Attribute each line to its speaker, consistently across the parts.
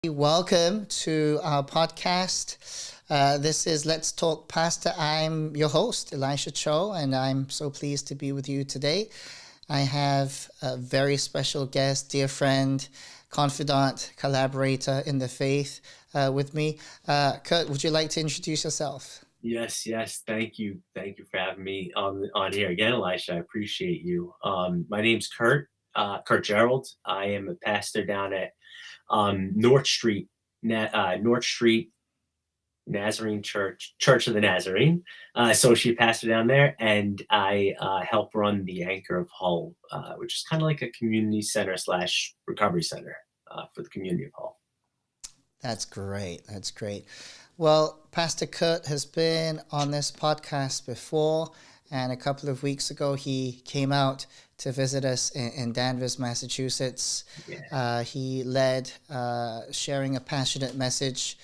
Speaker 1: Welcome to our podcast. This is Let's Talk Pastor. I'm your host, Elisha Cho, and I'm so pleased to be with you today. I have a very special guest, dear friend, confidant, collaborator in the faith with me. Kurt, would you like to introduce yourself?
Speaker 2: Yes. Thank you for having me on here again, Elisha. I appreciate you. My name's Kurt Gerald. I am a pastor down at North Street Nazarene Church of the Nazarene, associate pastor down there, and I help run the Anchor of Hull, which is kind of like a community center slash recovery center for the community of Hull.
Speaker 1: That's great. That's great. Well, Pastor Kurt has been on this podcast before, and a couple of weeks ago, he came out to visit us in Danvers, Massachusetts.
Speaker 2: Yeah.
Speaker 1: He led sharing a passionate message,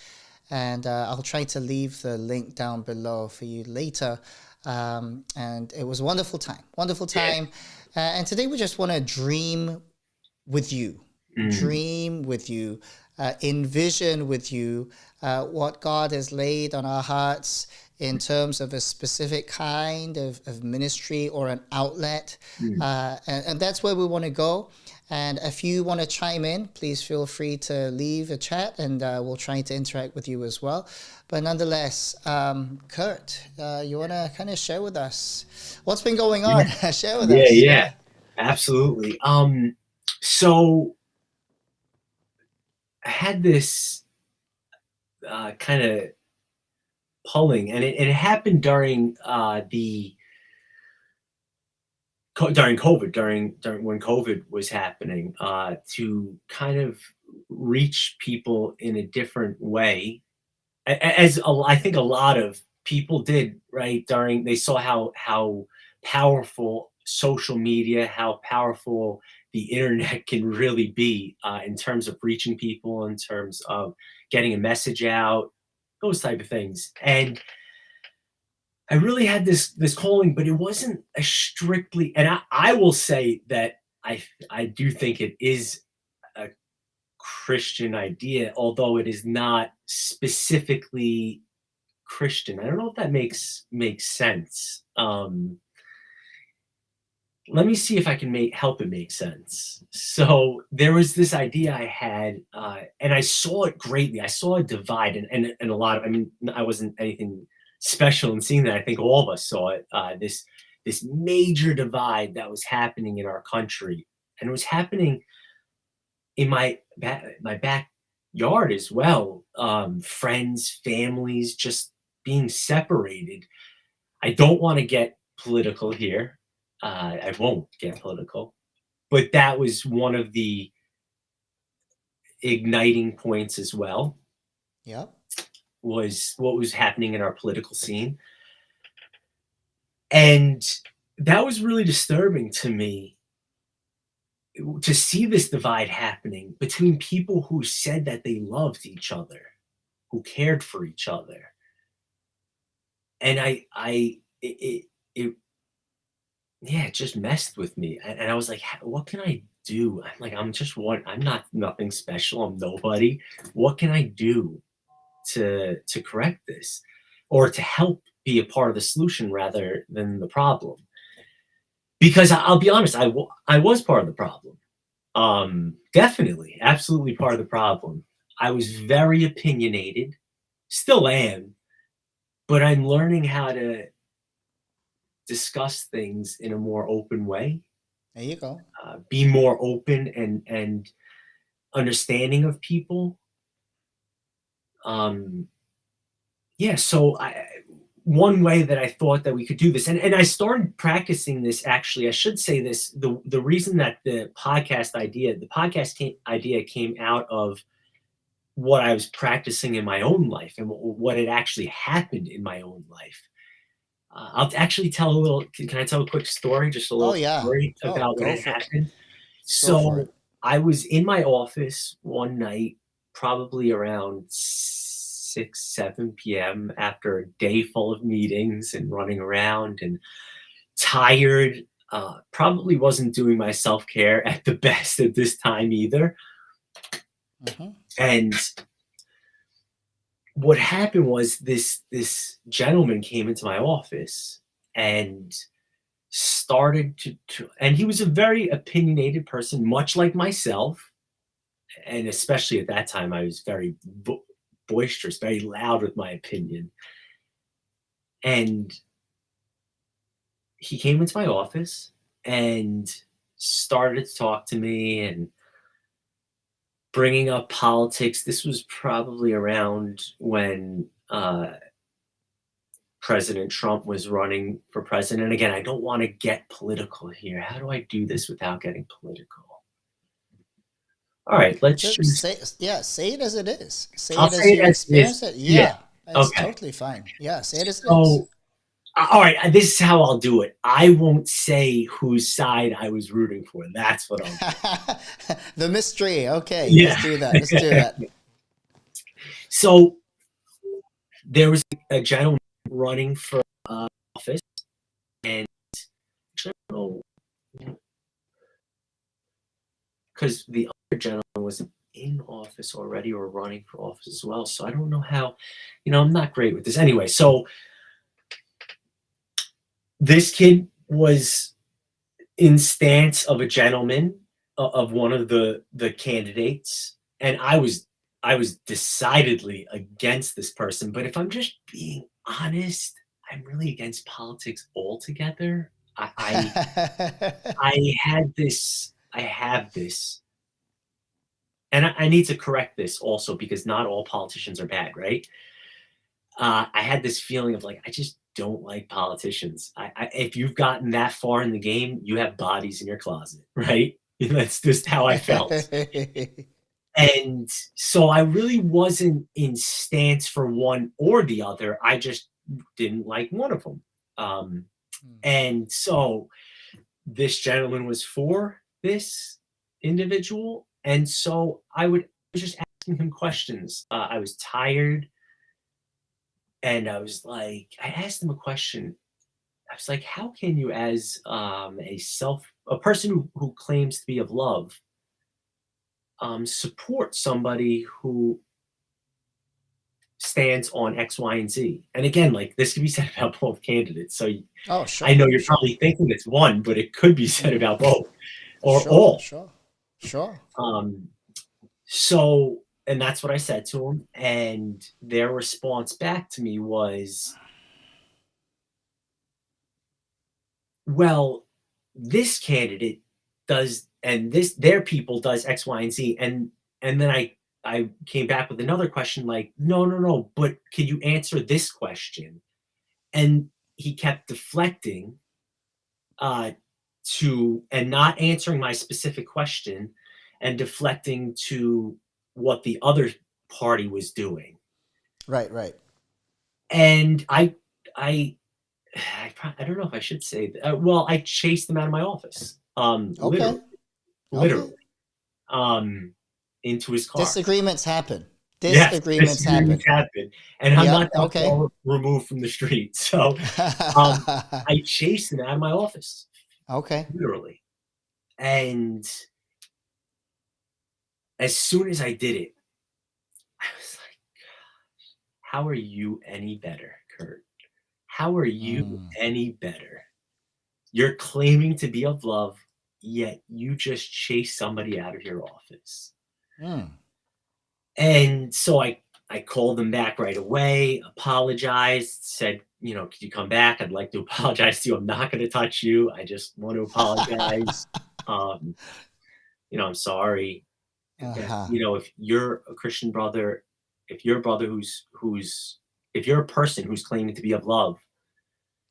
Speaker 1: and I'll try to leave the link down below for you later. And it was a wonderful
Speaker 2: Yeah.
Speaker 1: time. And today we just want to with you,
Speaker 2: Mm.
Speaker 1: dream with you, envision with you what God has laid on our hearts in terms of a specific kind of ministry or an outlet.
Speaker 2: Mm.
Speaker 1: And that's where we want to go. And if you want to chime in, please feel free to leave a chat and we'll try to interact with you as well. But nonetheless, Kurt, you want to kind of share with us what's been going
Speaker 2: Yeah.
Speaker 1: on? Share with
Speaker 2: Yeah.
Speaker 1: us.
Speaker 2: Yeah.
Speaker 1: Yeah.
Speaker 2: Absolutely. So I had this kind of pulling, and it happened during during COVID, during when COVID was happening, to kind of reach people in a different way, I think a lot of people did, right? During they saw how powerful social media, how powerful the internet can really be in terms of reaching people, in terms of getting a message out, those type of things. And I really had this calling, but it wasn't a strictly. And I will say that I do think it is a Christian idea, although it is not specifically Christian. I don't know if that makes sense. Let me see if I can make help it make sense. So there was this idea I had, and I saw it greatly. I saw a divide, and a lot of. I mean, I wasn't anything special in seeing that. I think all of us saw it. This major divide that was happening in our country, and it was happening in my backyard as well. Friends, families, just being separated. I don't want to get political here. I won't get political, but that was one of the igniting points as well.
Speaker 1: Yep.
Speaker 2: Was what was happening in our political scene, and that was really disturbing to me to see this divide happening between people who said that they loved each other, who cared for each other, and it yeah, it just messed with me, and I was like, "What can I do?" I'm like, "I'm just one. I'm not nothing special. I'm nobody. What can I do to correct this, or to help be a part of the solution rather than the problem?" Because I'll be honest, I was part of the problem. Definitely, absolutely part of the problem. I was very opinionated, still am, but I'm learning how to discuss things in a more open way,
Speaker 1: There you go.
Speaker 2: be more open and understanding of people. Um, yeah, so one way that I thought that we could do this, and I started practicing this. Actually, I should say this: the reason that the podcast idea came out of what I was practicing in my own life and what had actually happened in my own life. I'll actually tell a little. Can I tell a quick story? Just a
Speaker 1: Oh,
Speaker 2: little
Speaker 1: yeah.
Speaker 2: story
Speaker 1: Oh,
Speaker 2: about what had happened.
Speaker 1: go for
Speaker 2: So
Speaker 1: it.
Speaker 2: I was in my office one night, probably around 6, 7 p.m. after a day full of meetings and running around and tired. Probably wasn't doing my self care at the best at this time either.
Speaker 1: Mm-hmm.
Speaker 2: And what happened was this gentleman came into my office and started to and he was a very opinionated person, much like myself. And especially at that time, I was very boisterous, very loud with my opinion. And he came into my office and started to talk to me and bringing up politics. This was probably around when President Trump was running for president. Again, I don't want to get political here. How do I do this without getting political? All right, let's
Speaker 1: Just
Speaker 2: just.
Speaker 1: say, yeah, say it as it is. Say
Speaker 2: I'll
Speaker 1: it as
Speaker 2: say it
Speaker 1: you
Speaker 2: as it is.
Speaker 1: experience it.
Speaker 2: Yeah.
Speaker 1: Yeah, it's
Speaker 2: Okay.
Speaker 1: totally fine. Yeah, say it as it is.
Speaker 2: So, all right, this is how I'll do it. I won't say whose side I was rooting for. That's what I'll do.
Speaker 1: The mystery. Okay, let's
Speaker 2: Yeah.
Speaker 1: do that. Let's do that.
Speaker 2: So there was a gentleman running for office, and actually, I don't know, because the other gentleman was in office already or running for office as well. So I don't know how, I'm not great with this. Anyway, so this kid was in stance of a gentleman of one of the candidates, and I was decidedly against this person. But if I'm just being honest, I'm really against politics altogether. I had this. I have this, and I need to correct this also because not all politicians are bad, right? I had this feeling of like I just don't like politicians. If you've gotten that far in the game, you have bodies in your closet, right? That's just how I felt. And so I really wasn't in stance for one or the other. I just didn't like one of them. And so this gentleman was for this individual. And so I was just asking him questions. I was tired. And I was like, I asked him a question. I was like, how can you, as a person who claims to be of love, support somebody who stands on X, Y, and Z? And again, like this could be said about both candidates. So
Speaker 1: Oh,
Speaker 2: I
Speaker 1: sure,
Speaker 2: know you're
Speaker 1: sure.
Speaker 2: probably thinking it's one, but it could be said about both or
Speaker 1: Sure,
Speaker 2: all.
Speaker 1: sure, sure.
Speaker 2: Um, so, and that's what I said to him. And their response back to me was, well, this candidate does, and their people does X, Y, and Z. And then I came back with another question like, no, no, no, but can you answer this question? And he kept deflecting uh, to and not answering my specific question and deflecting to what the other party was doing.
Speaker 1: Right, right.
Speaker 2: And I I don't know if I should say that. Well, I chased him out of my office,
Speaker 1: Okay,
Speaker 2: literally,
Speaker 1: okay.
Speaker 2: um, into his car.
Speaker 1: Disagreements happen.
Speaker 2: Yes,
Speaker 1: Disagreements
Speaker 2: disagreements
Speaker 1: happen.
Speaker 2: happen, and I'm
Speaker 1: Yep,
Speaker 2: not that
Speaker 1: okay.
Speaker 2: far removed from the street. So, um, I chased him out of my office,
Speaker 1: Okay.
Speaker 2: literally. And as soon as I did it, I was like, "How are you any better, Kurt? How are you
Speaker 1: Mm,
Speaker 2: any better? You're claiming to be of love, yet you just chase somebody out of your office."
Speaker 1: mm.
Speaker 2: And so I called them back right away, apologized, said, "Could you come back? I'd like to apologize to you. I'm not going to touch you. I just want to apologize. Um, I'm sorry.
Speaker 1: Uh-huh.
Speaker 2: If you're a Christian brother, if you're a brother if you're a person who's claiming to be of love,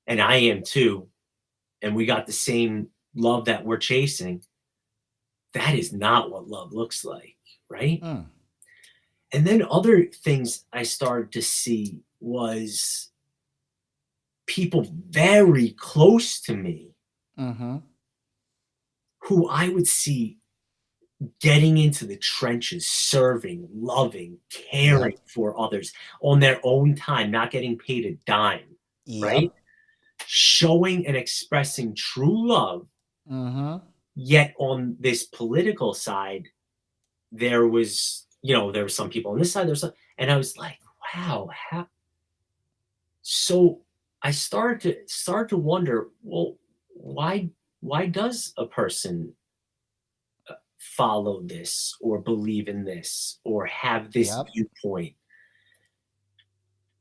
Speaker 2: and I am too, and we got the same love that we're chasing, that is not what love looks like, right?"
Speaker 1: Mm,
Speaker 2: And then other things I started to see was people very close to me
Speaker 1: mm-hmm.
Speaker 2: who I would see getting into the trenches, serving, loving, caring
Speaker 1: Yep.
Speaker 2: for others on their own time, not getting paid a dime, right?
Speaker 1: Yep.
Speaker 2: Showing and expressing true love.
Speaker 1: Mm-hmm.
Speaker 2: Yet on this political side, there was, there were some people on this side, there's some, and I was like, wow, how so I started to wonder, well, why does a person follow this or believe in this or have this
Speaker 1: Yep.
Speaker 2: viewpoint?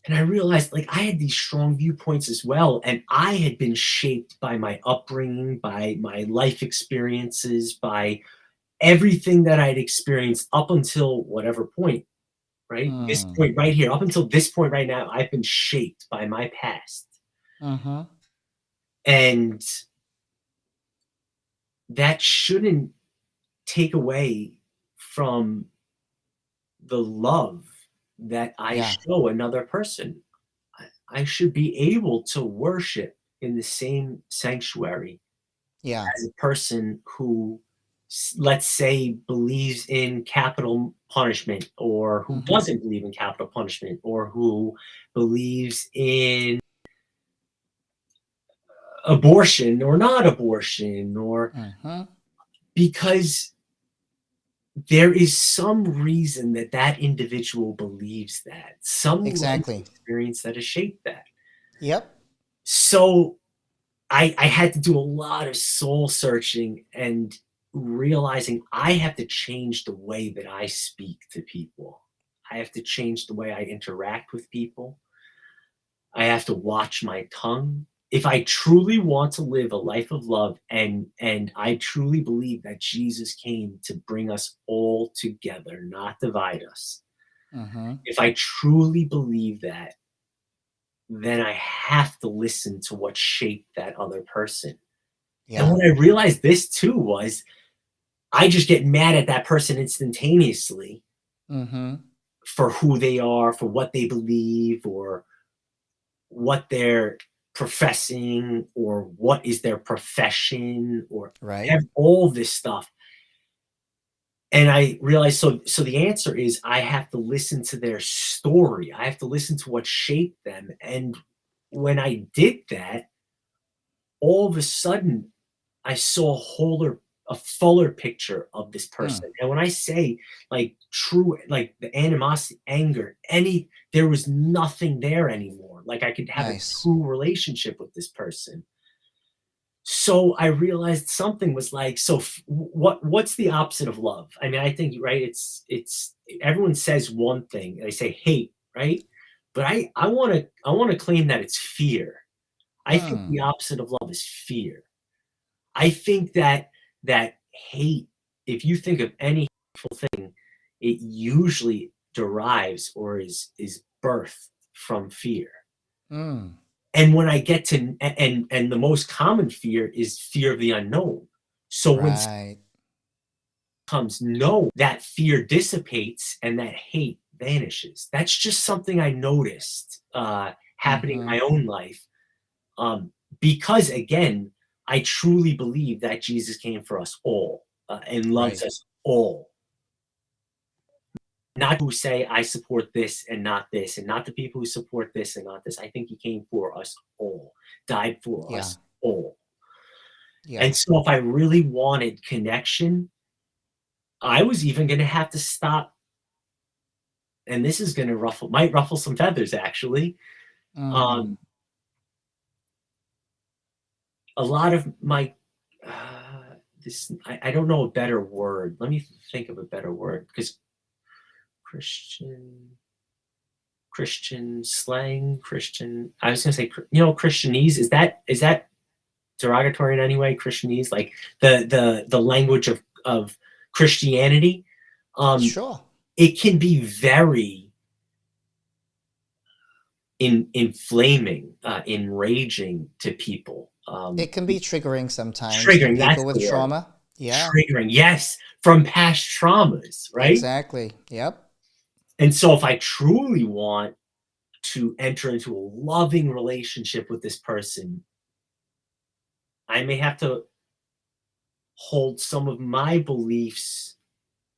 Speaker 2: And I realized, like, I had these strong viewpoints as well, and I had been shaped by my upbringing, by my life experiences, by everything that I'd experienced up until whatever point, right? This
Speaker 1: Mm.
Speaker 2: point right here, up until this point right now, I've been shaped by my past.
Speaker 1: Mm-hmm.
Speaker 2: And that shouldn't take away from the love that I
Speaker 1: Yeah.
Speaker 2: show another person. I should be able to worship in the same sanctuary
Speaker 1: Yeah.
Speaker 2: as a person who, let's say, believes in capital punishment, or who
Speaker 1: Mm-hmm.
Speaker 2: doesn't believe in capital punishment, or who believes in abortion or not abortion, or
Speaker 1: Mm-hmm.
Speaker 2: because there is some reason that that individual believes that, some life
Speaker 1: Exactly.
Speaker 2: experience that has shaped that.
Speaker 1: Yep.
Speaker 2: So I had to do a lot of soul searching and realizing I have to change the way that I speak to people. I have to change the way I interact with people. I have to watch my tongue. If I truly want to live a life of love, and I truly believe that Jesus came to bring us all together, not divide us.
Speaker 1: Mm-hmm.
Speaker 2: If I truly believe that, then I have to listen to what shaped that other person. And
Speaker 1: Yeah.
Speaker 2: when I realized this too was I just get mad at that person instantaneously
Speaker 1: Mm-hmm.
Speaker 2: for who they are, for what they believe, or what they're professing, or what is their profession, or
Speaker 1: Right.
Speaker 2: all this stuff. And I realized, so the answer is I have to listen to their story. I have to listen to what shaped them. And when I did that, all of a sudden I saw a fuller picture of this
Speaker 1: Mm.
Speaker 2: person. And when I say, like, true, like the animosity, anger, there was nothing there anymore. Like, I could have a
Speaker 1: Nice.
Speaker 2: true relationship with this person. So I realized something was like, so what's the opposite of love? I mean, I think, right, it's everyone says one thing, they say hate, right? But I want to claim that it's fear. I think
Speaker 1: Mm.
Speaker 2: the opposite of love is fear. I think that hate, if you think of any hateful thing, it usually derives or is birthed from fear.
Speaker 1: Mm.
Speaker 2: And when I get to and the most common fear is fear of the unknown. So when
Speaker 1: Right.
Speaker 2: comes known, that fear dissipates and that hate vanishes. That's just something I noticed happening in
Speaker 1: Mm-hmm.
Speaker 2: my own life. Um, because again, I truly believe that Jesus came for us all, and loves
Speaker 1: Right.
Speaker 2: us all. Not who say I support this and not this, and not the people who support this and not this. I think he came for us all, died for
Speaker 1: Yeah.
Speaker 2: us all. And
Speaker 1: Yeah.
Speaker 2: so if I really wanted connection, I was even going to have to stop. And this is going to might ruffle some feathers actually.
Speaker 1: Mm.
Speaker 2: Um, a lot of my this I don't know a better word. Let me think of a better word, because Christian Christian slang, Christian. I was gonna say, Christianese. Is that derogatory in any way? Christianese, like the language of Christianity. Um,
Speaker 1: Sure.
Speaker 2: it can be very inflaming, enraging to people.
Speaker 1: It can be triggering sometimes for
Speaker 2: Triggering. That's
Speaker 1: people with
Speaker 2: the word.
Speaker 1: trauma. Yeah.
Speaker 2: Triggering. Yes, from past traumas, right?
Speaker 1: Exactly. Yep.
Speaker 2: And so, if I truly want to enter into a loving relationship with this person, I may have to hold some of my beliefs,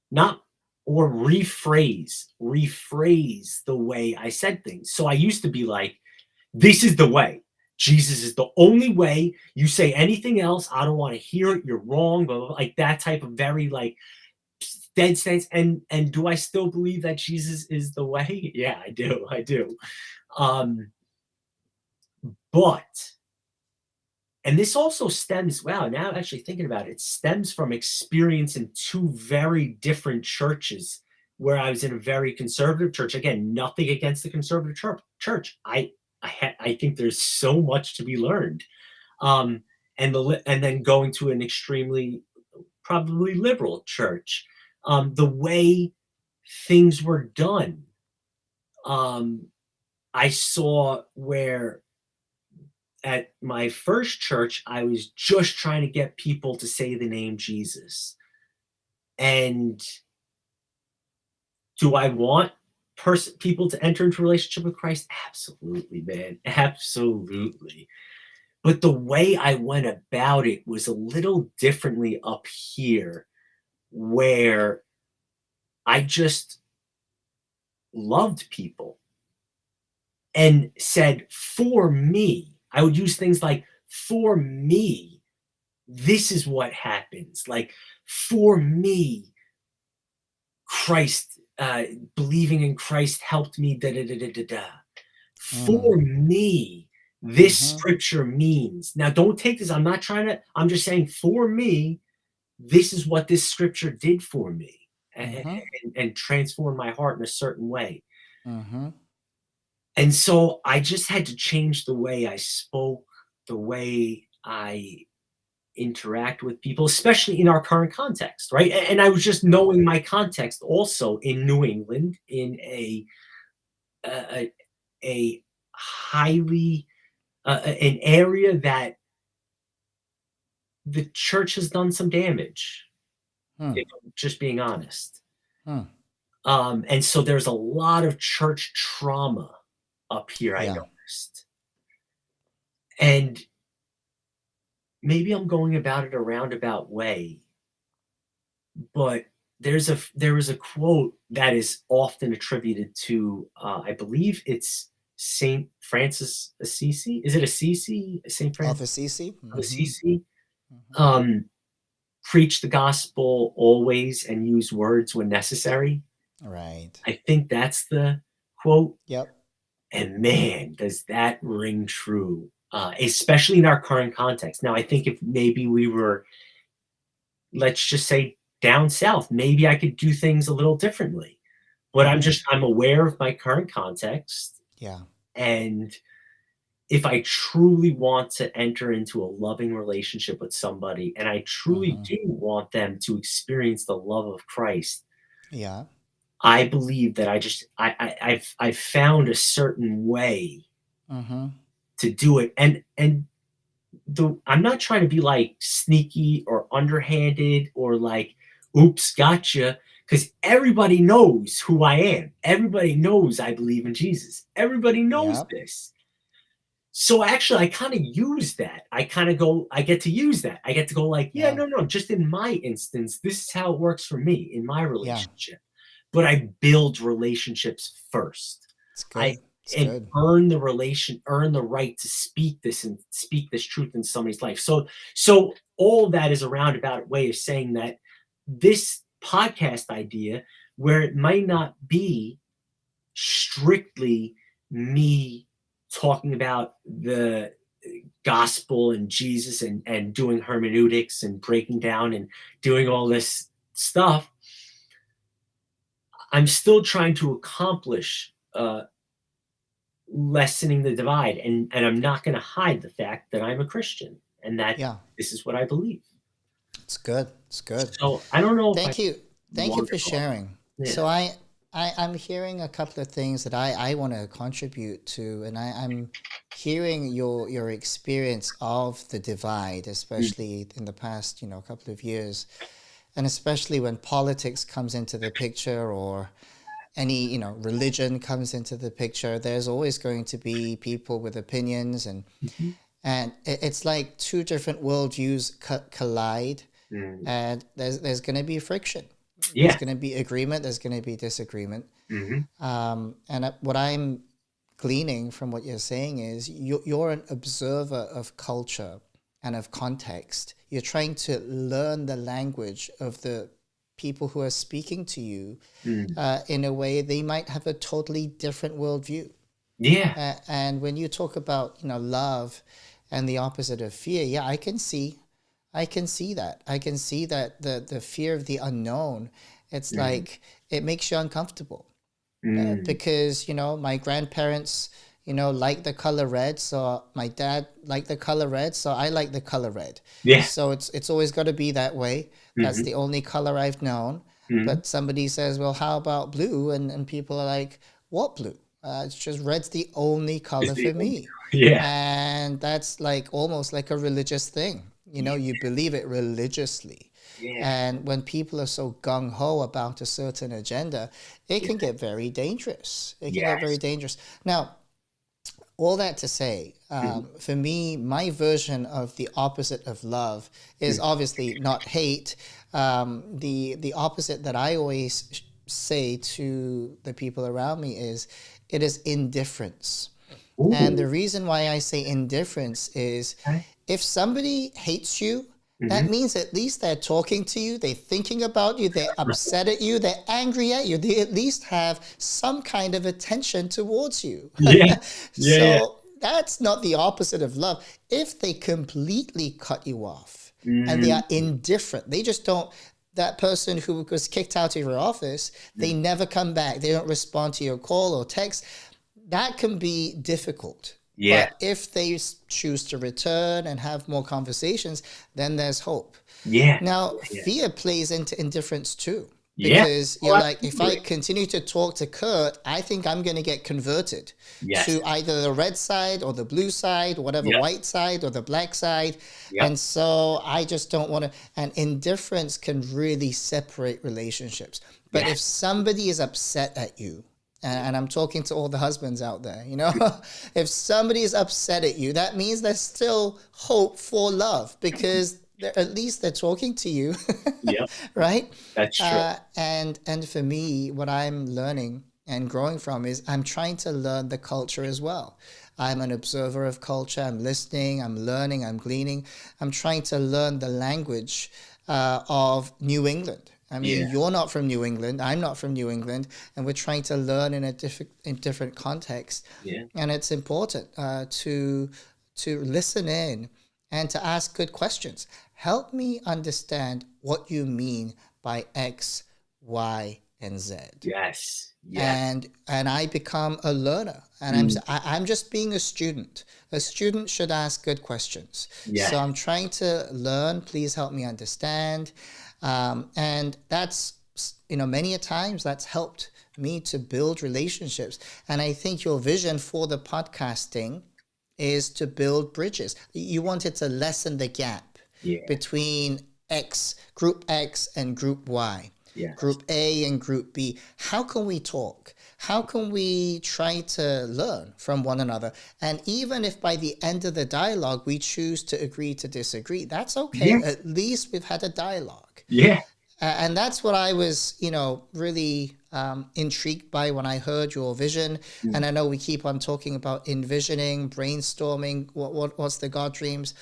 Speaker 2: not or rephrase the way I said things. So I used to be like, this is the way. Jesus is the only way. You say anything else, I don't want to hear it. You're wrong. Blah, blah, blah. Like that type of very like dead sense. And do I still believe that Jesus is the way? Yeah, I do. Um, but and this also stems, wow, now actually thinking about it, stems from experience in two very different churches where I was in a very conservative church. Again, nothing against the conservative church. I think there's so much to be learned. Um, and then going to an extremely probably liberal church. The way things were done, um, I saw where at my first church, I was just trying to get people to say the name Jesus. And do I want people to enter into a relationship with Christ? Absolutely, man. Absolutely. But the way I went about it was a little differently up here, where I just loved people and said, for me, I would use things like, for me, this is what happens. Like, for me, Christ, believing in Christ helped me, da da da da da da.
Speaker 1: Mm.
Speaker 2: For me, this
Speaker 1: Mm-hmm.
Speaker 2: scripture means. Now, don't take this. I'm not trying to, I'm just saying, for me, this is what this scripture did for me,
Speaker 1: Mm-hmm.
Speaker 2: and transformed my heart in a certain way.
Speaker 1: Mm-hmm.
Speaker 2: And so I just had to change the way I spoke, the way I interact with people, especially in our current context, right? And I was just knowing my context also in New England, in a, a highly an area that the church has done some damage,
Speaker 1: Hmm.
Speaker 2: if I'm just being honest.
Speaker 1: Hmm.
Speaker 2: And so there's a lot of church trauma up here, I
Speaker 1: Yeah.
Speaker 2: noticed. And maybe I'm going about it a roundabout way, but there was a quote that is often attributed to, I believe it's Saint Francis Assisi. Is it Assisi? Saint
Speaker 1: Of
Speaker 2: Francis
Speaker 1: Assisi.
Speaker 2: of
Speaker 1: Mm-hmm.
Speaker 2: Assisi.
Speaker 1: Mm-hmm.
Speaker 2: Um, Preach the gospel always and use words when necessary.
Speaker 1: Right.
Speaker 2: I think that's the quote.
Speaker 1: Yep.
Speaker 2: And man, does that ring true, especially in our current context. Now, I think if maybe we were, let's just say, down south, maybe I could do things a little differently. But
Speaker 1: Mm-hmm.
Speaker 2: I'm aware of my current context.
Speaker 1: Yeah.
Speaker 2: And if I truly want to enter into a loving relationship with somebody, and I truly
Speaker 1: Mm-hmm.
Speaker 2: do want them to experience the love of Christ,
Speaker 1: Yeah.
Speaker 2: I believe that I've found a certain way
Speaker 1: Mm-hmm.
Speaker 2: to do it. And I'm not trying to be like sneaky or underhanded or like, oops, gotcha. Because everybody knows who I am. Everybody knows I believe in Jesus. Everybody knows
Speaker 1: Yep.
Speaker 2: this. So actually, I kind of use that. I get to use that. I get to go like, yeah,
Speaker 1: Yeah.
Speaker 2: no, no, just in my instance, this is how it works for me in my
Speaker 1: Yeah.
Speaker 2: relationship. But I build relationships first.
Speaker 1: It's
Speaker 2: I
Speaker 1: good. It's
Speaker 2: and
Speaker 1: good.
Speaker 2: earn the right to speak this and speak this truth in somebody's life. So all that is a roundabout way of saying that this podcast idea, where it might not be strictly me talking about the gospel and Jesus and doing hermeneutics and breaking down and doing all this stuff, I'm still trying to accomplish lessening the divide, and I'm not going to hide the fact that I'm a Christian and that
Speaker 1: Yeah.
Speaker 2: this is what I believe.
Speaker 1: It's good. It's good.
Speaker 2: So I don't know if I
Speaker 1: Thank you. Thank you for
Speaker 2: wonderful.
Speaker 1: sharing.
Speaker 2: Yeah.
Speaker 1: So I'm hearing a couple of things that I want to contribute to, and I'm hearing your experience of the divide,
Speaker 2: Mm,
Speaker 1: especially in the past, couple of years, and especially when politics comes into the picture or any, religion comes into the picture, there's always going to be people with opinions
Speaker 2: mhm,
Speaker 1: and it's like two different worldviews collide
Speaker 2: mm.
Speaker 1: and there's going to be friction. There's
Speaker 2: Yeah.
Speaker 1: going to be agreement. There's going to be disagreement.
Speaker 2: Hmm.
Speaker 1: And what I'm gleaning from what you're saying is you're an observer of culture and of context. You're trying to learn the language of the people who are speaking to you
Speaker 2: Mm.
Speaker 1: in a way they might have a totally different worldview.
Speaker 2: Yeah.
Speaker 1: And when you talk about, love and the opposite of fear, yeah, I can see that. I can see that the fear of the unknown, it's
Speaker 2: Mhm.
Speaker 1: like it makes you uncomfortable.
Speaker 2: Mm.
Speaker 1: Because my grandparents like the color red, so my dad liked the color red, so I like the color red.
Speaker 2: Yeah.
Speaker 1: So it's always got to be that way. That's
Speaker 2: Mhm.
Speaker 1: the only color I've known.
Speaker 2: Mhm.
Speaker 1: But somebody says, well, how about blue? And people are like, what blue? It's just red's the only
Speaker 2: Is
Speaker 1: color
Speaker 2: the
Speaker 1: for me.
Speaker 2: Yeah.
Speaker 1: And that's like almost like a religious thing.
Speaker 2: Yeah.
Speaker 1: You believe it religiously.
Speaker 2: Yeah.
Speaker 1: And when people are so gung ho about a certain agenda, it
Speaker 2: Yeah.
Speaker 1: can get very dangerous. It can get very
Speaker 2: Yes.
Speaker 1: dangerous. Now, all that to say,
Speaker 2: Mhm.
Speaker 1: for me, my version of the opposite of love is
Speaker 2: Mhm.
Speaker 1: obviously not hate. The opposite that I always say to the people around me is it is indifference. And
Speaker 2: Ooh,
Speaker 1: the reason why I say indifference is
Speaker 2: okay.
Speaker 1: if somebody hates you,
Speaker 2: Mhm.
Speaker 1: that means at least they're talking to you, they're thinking about you, they're upset at you, they're angry at you, they at least have some kind of attention towards you.
Speaker 2: Yeah. Yeah, yeah.
Speaker 1: So that's not the opposite of love. If they completely cut you off and they
Speaker 2: Mm.
Speaker 1: are indifferent, they just don't, that person who was kicked out of your office, they
Speaker 2: Mm.
Speaker 1: never come back, they don't respond to your call or text, that can be difficult.
Speaker 2: Yeah.
Speaker 1: But if they choose to return and have more conversations, then there's hope.
Speaker 2: Yeah.
Speaker 1: Now,
Speaker 2: Yeah.
Speaker 1: fear plays into indifference too,
Speaker 2: Yeah.
Speaker 1: because
Speaker 2: Oh,
Speaker 1: you're like, if I
Speaker 2: absolutely.
Speaker 1: continue to talk to Kurt, I think I'm going to get converted
Speaker 2: Yes.
Speaker 1: to either the red side or the blue side, whatever,
Speaker 2: Yep.
Speaker 1: white side or the black side.
Speaker 2: Yep.
Speaker 1: And so I just don't want to, and indifference can really separate relationships. But if
Speaker 2: Yes.
Speaker 1: somebody is upset at you, and I'm talking to all the husbands out there, if somebody is upset at you, that means there's still hope for love because at least they're talking to you,
Speaker 2: Yep.
Speaker 1: right?
Speaker 2: That's true.
Speaker 1: And for me, what I'm learning and growing from is I'm trying to learn the culture as well. I'm an observer of culture. I'm listening. I'm learning. I'm gleaning. I'm trying to learn the language of New England. I
Speaker 2: Yeah.
Speaker 1: mean, you're not from New England. I'm not from New England, and we're trying to learn in different context.
Speaker 2: Yeah.
Speaker 1: And it's important to listen in and to ask good questions. Help me understand what you mean by X, Y, and Z.
Speaker 2: Yes. Yes.
Speaker 1: And I become a learner, and
Speaker 2: Mm.
Speaker 1: I'm just being a student. A student should ask good questions. So
Speaker 2: Yes.
Speaker 1: I'm trying to learn. Please help me understand, and that's many a times that's helped me to build relationships. And I think your vision for the podcasting is to build bridges. You wanted to lessen the gap
Speaker 2: Yeah.
Speaker 1: between group X and group Y,
Speaker 2: Yes.
Speaker 1: group A and group B. How can we talk? How can we try to learn from one another? And even if by the end of the dialogue we choose to agree to disagree, that's okay.
Speaker 2: Yeah.
Speaker 1: At least we've had a dialogue.
Speaker 2: Yeah.
Speaker 1: And that's what I was, really intrigued by when I heard your vision.
Speaker 2: Mm.
Speaker 1: And I know we keep on talking about envisioning, brainstorming, what's the God dreams.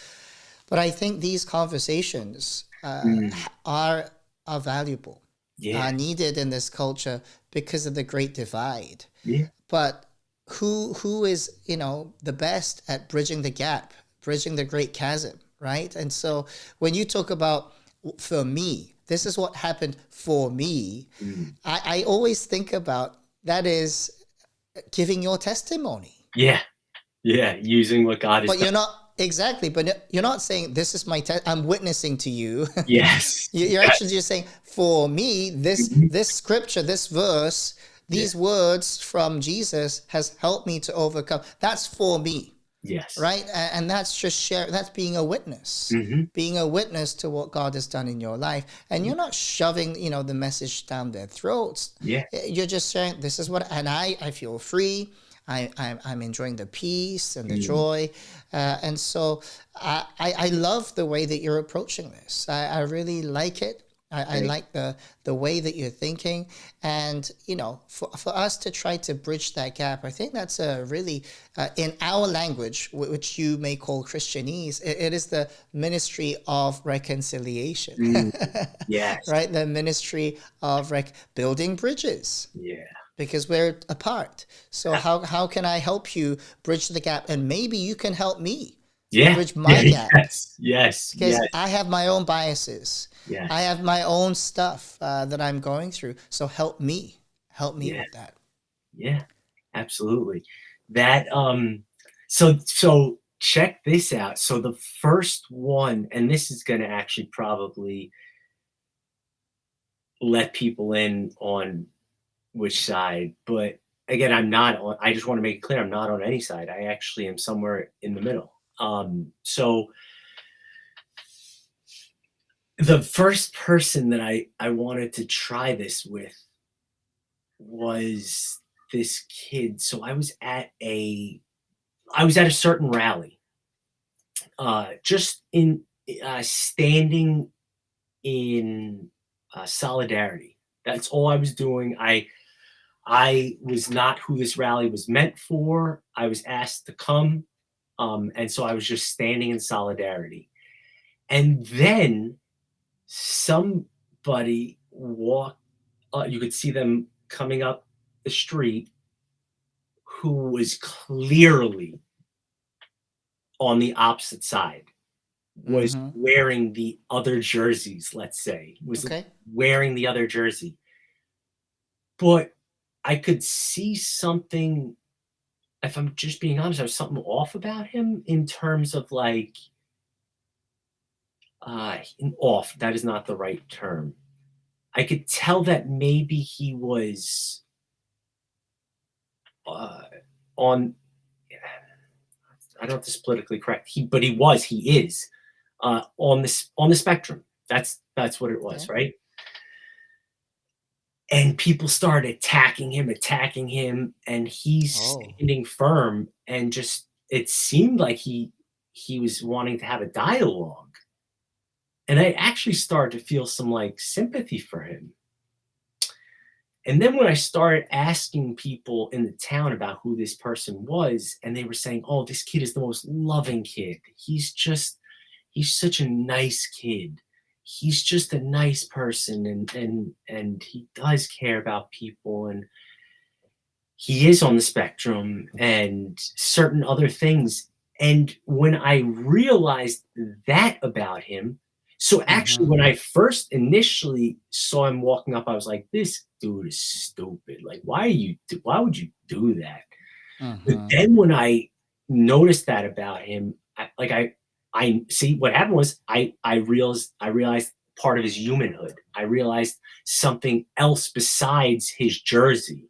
Speaker 1: But I think these conversations
Speaker 2: Mm.
Speaker 1: are valuable,
Speaker 2: Yeah.
Speaker 1: are needed in this culture because of the great divide.
Speaker 2: Yeah.
Speaker 1: But who is the best at bridging the gap, bridging the great chasm, right? And so when you talk about for me, this is what happened for me.
Speaker 2: Mm.
Speaker 1: I always think about that is giving your testimony.
Speaker 2: Yeah. Yeah. Using what God has
Speaker 1: But
Speaker 2: done.
Speaker 1: you're not exactly, but you're not saying this is my I'm witnessing to you.
Speaker 2: Yes.
Speaker 1: You're
Speaker 2: Yes.
Speaker 1: actually just saying for me
Speaker 2: Mhm.
Speaker 1: this scripture, this verse,
Speaker 2: Yeah.
Speaker 1: these words from Jesus has helped me to overcome. That's for me,
Speaker 2: Yes.
Speaker 1: right? And that's just share. That's being a witness,
Speaker 2: Mhm.
Speaker 1: being a witness to what God has done in your life. And you're not shoving, the message down their throats.
Speaker 2: Yeah.
Speaker 1: You're just saying, this is what, and I feel free. I'm enjoying the peace and the
Speaker 2: Mm.
Speaker 1: joy. And so I love the way that you're approaching this. I really like it. I like the way that you're thinking, and for us to try to bridge that gap, I think that's a really in our language, which you may call Christianese, it is the ministry of reconciliation,
Speaker 2: Mm, yes.
Speaker 1: right? The ministry of building bridges
Speaker 2: Yeah.
Speaker 1: because we're apart. So how can I help you bridge the gap, and maybe you can help me
Speaker 2: Yeah.
Speaker 1: bridge my
Speaker 2: Yeah.
Speaker 1: gap
Speaker 2: Yes. Yes.
Speaker 1: because
Speaker 2: Yes.
Speaker 1: I have my own biases. I
Speaker 2: Yes.
Speaker 1: have my own stuff that I'm going through. So help me
Speaker 2: Yeah.
Speaker 1: with that.
Speaker 2: Yeah. Absolutely. That so check this out. So the first one, and this is gonna actually probably let people in on which side, but again, I'm not on I just wanna make it clear I'm not on any side. I actually am somewhere in the middle. So the first person that I wanted to try this with was this kid. So I was at a certain rally, just in standing in solidarity. That's all I was doing. I was not who this rally was meant for. I was asked to come, and so I was just standing in solidarity. And then somebody walked. You could see them coming up the street, who was clearly on the opposite side, was
Speaker 1: Mm-hmm.
Speaker 2: wearing the other jerseys, let's say, was
Speaker 1: Okay.
Speaker 2: wearing the other jersey. But I could see something, if I'm just being honest, there was something off about him in terms of like, off, that is not the right term. I could tell that maybe he was uh, on, I don't know if this is politically correct. He is on the spectrum. That's what it was,
Speaker 1: Okay.
Speaker 2: right? And people started attacking him, and he's
Speaker 1: Oh.
Speaker 2: standing firm, and just it seemed like he was wanting to have a dialogue. And I actually started to feel some like sympathy for him. And then when I started asking people in the town about who this person was, and they were saying, "Oh, this kid is the most loving kid. He's such a nice kid. He's just a nice person, and he does care about people, and he is on the spectrum and certain other things." And when I realized that about him, so actually
Speaker 1: Mm-hmm.
Speaker 2: when I first initially saw him walking up, I was like, this dude is stupid. Like, why would you do that? But
Speaker 1: Mm-hmm.
Speaker 2: then when I noticed that about him, I see what happened was I realized part of his humanhood. I realized something else besides his jersey.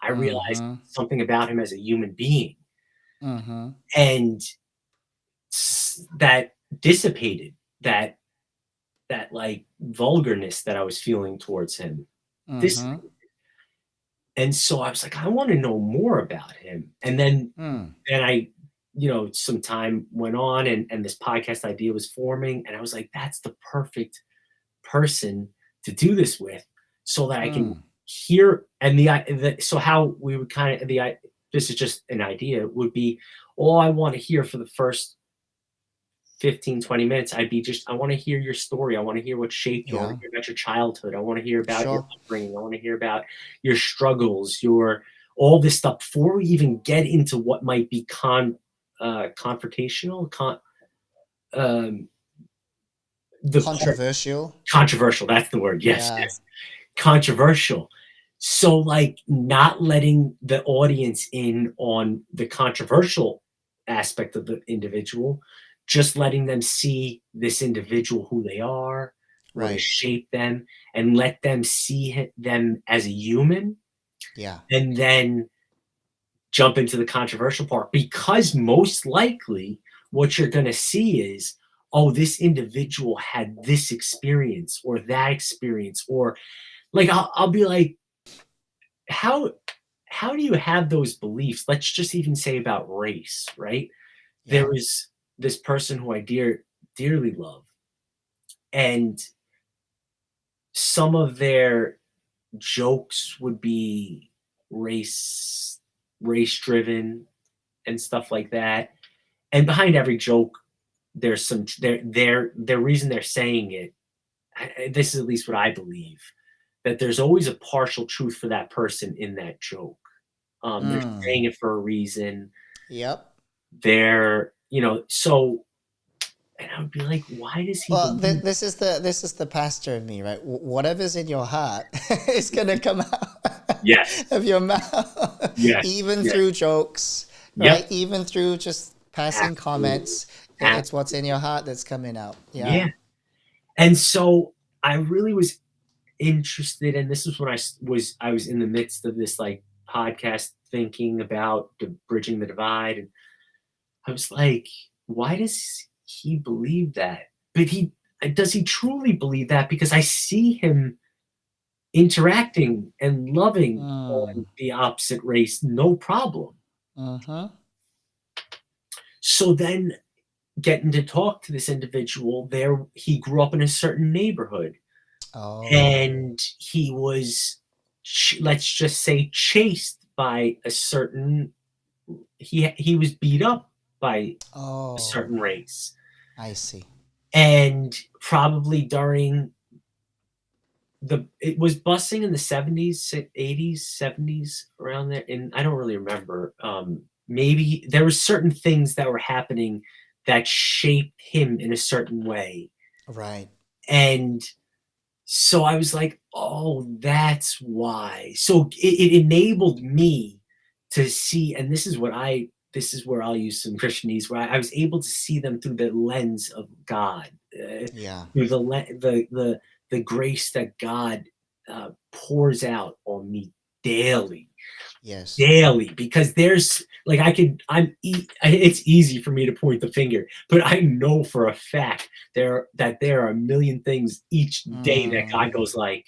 Speaker 2: I realized
Speaker 1: Mm-hmm.
Speaker 2: something about him as a human being,
Speaker 1: Mm-hmm.
Speaker 2: and that dissipated that like vulgarness that I was feeling towards him. This
Speaker 1: Mm-hmm.
Speaker 2: And so I was like, I want to know more about him. And then
Speaker 1: Mm.
Speaker 2: some time went on, and this podcast idea was forming, and I was like, that's the perfect person to do this with, so that I can
Speaker 1: Mm.
Speaker 2: hear. And so how we would kind of this is just an idea, would be all I want to hear for the first 15-20 minutes. I want to hear your story. I want to hear what shaped you. I want
Speaker 1: Yeah.
Speaker 2: to hear about your childhood. I want to hear about your
Speaker 1: Sure.
Speaker 2: upbringing. I want to hear about your struggles, your all this stuff before we even get into what might be confrontational, um, the
Speaker 1: Controversial.
Speaker 2: controversial. That's the word. Yes,
Speaker 1: Yeah.
Speaker 2: yes, controversial. So, like, not letting the audience in on the controversial aspect of the individual, just letting them see this individual, who they are, what has
Speaker 1: Right.
Speaker 2: shaped them, and let them see them as a human,
Speaker 1: Yeah.
Speaker 2: and then jump into the controversial part. Because most likely, what you're going to see is, oh, this individual had this experience or that experience, or like I'll be like, how how do you have those beliefs? Let's just even say about race, right?
Speaker 1: Yeah.
Speaker 2: There is this person who I dearly love, and some of their jokes would be race race driven and stuff like that. And behind every joke, there's some their reason they're saying it. This is at least what I believe, that there's always a partial truth for that person in that joke. They're
Speaker 1: Mm.
Speaker 2: saying it for a reason.
Speaker 1: Yep.
Speaker 2: They're, so, and I would be like, why does he
Speaker 1: Well,
Speaker 2: believe?
Speaker 1: this is the pastor in me, right? Whatever's in your heart is gonna come out
Speaker 2: Yes,
Speaker 1: of your mouth,
Speaker 2: yes,
Speaker 1: even
Speaker 2: yes,
Speaker 1: through jokes, right?
Speaker 2: yep,
Speaker 1: Even through just passing
Speaker 2: absolutely,
Speaker 1: comments, it's what's in
Speaker 2: absolutely,
Speaker 1: your heart that's coming out. Yeah.
Speaker 2: yeah. And so I really was interested, and this is when I was in the midst of this like podcast thinking about bridging the divide, and I was like, why does he believe that? But does he truly believe that? Because I see him interacting and loving
Speaker 1: Mm.
Speaker 2: on the opposite race, no problem.
Speaker 1: Mm-hmm.
Speaker 2: So then getting to talk to this individual there, he grew up in a certain neighborhood,
Speaker 1: Oh.
Speaker 2: and he was, let's just say, chased by a certain, he was beat up by a
Speaker 1: Oh.
Speaker 2: certain race,
Speaker 1: I see.
Speaker 2: and probably during it was busing in the 70s, 80s, 70s, around there, and I don't really remember. Maybe there were certain things that were happening that shaped him in a certain way,
Speaker 1: Right.
Speaker 2: and so I was like, "Oh, that's why." So it enabled me to see, and this is where I'll use some Christianese, where I was able to see them through the lens of God,
Speaker 1: Yeah.
Speaker 2: through the grace that God pours out on me daily,
Speaker 1: Yes.
Speaker 2: daily, because there's like it's easy for me to point the finger, but I know for a fact there are a million things each day that God
Speaker 1: Mm.
Speaker 2: goes like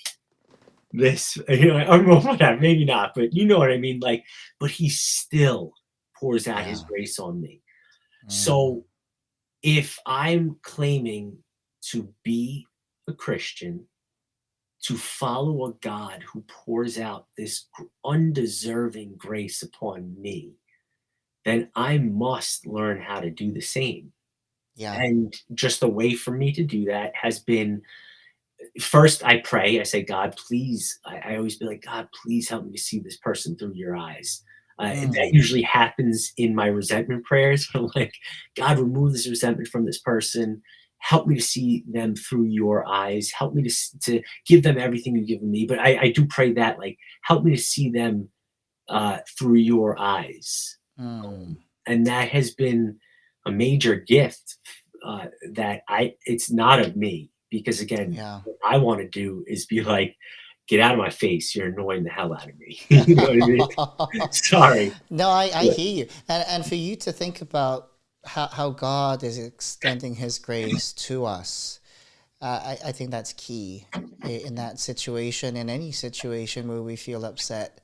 Speaker 2: this, or whatever, maybe not, but you know what I mean, like, but he still pours out his
Speaker 1: Yeah.
Speaker 2: grace on me.
Speaker 1: Mm.
Speaker 2: So if I'm claiming to be a Christian, to follow a God who pours out this undeserving grace upon me, then I must learn how to do the same.
Speaker 1: Yeah.
Speaker 2: And just a way for me to do that has been, first, I pray. I say, God, please. I always be like, God, please help me to see this person through your eyes. That
Speaker 1: Mm.
Speaker 2: usually happens in my resentment prayers. I'm like, God, remove this resentment from this person. Help me to see them through your eyes. Help me to give them everything you've given me. But I do pray that, like, help me to see them through your eyes.
Speaker 1: Mm.
Speaker 2: And that has been a major gift, that it's not of me, because again,
Speaker 1: Yeah.
Speaker 2: what I want to do is be like, get out of my face, you're annoying the hell out of me. You know what I mean? Sorry.
Speaker 1: No, I
Speaker 2: But
Speaker 1: hear you. And for you to think about how God is extending his grace to us, I think that's key in that situation, in any situation where we feel upset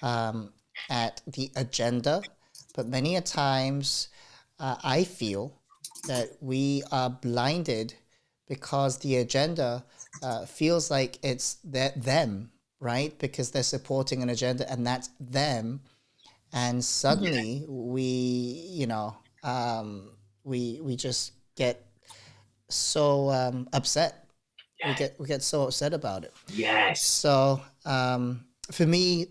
Speaker 1: at the agenda. But many a times, I feel that we are blinded because the agenda feels like it's them, right? Because they're supporting an agenda and that's them. And
Speaker 2: yeah,
Speaker 1: suddenly we just get so upset.
Speaker 2: yeah,
Speaker 1: We get so upset about it.
Speaker 2: yes,
Speaker 1: So for me,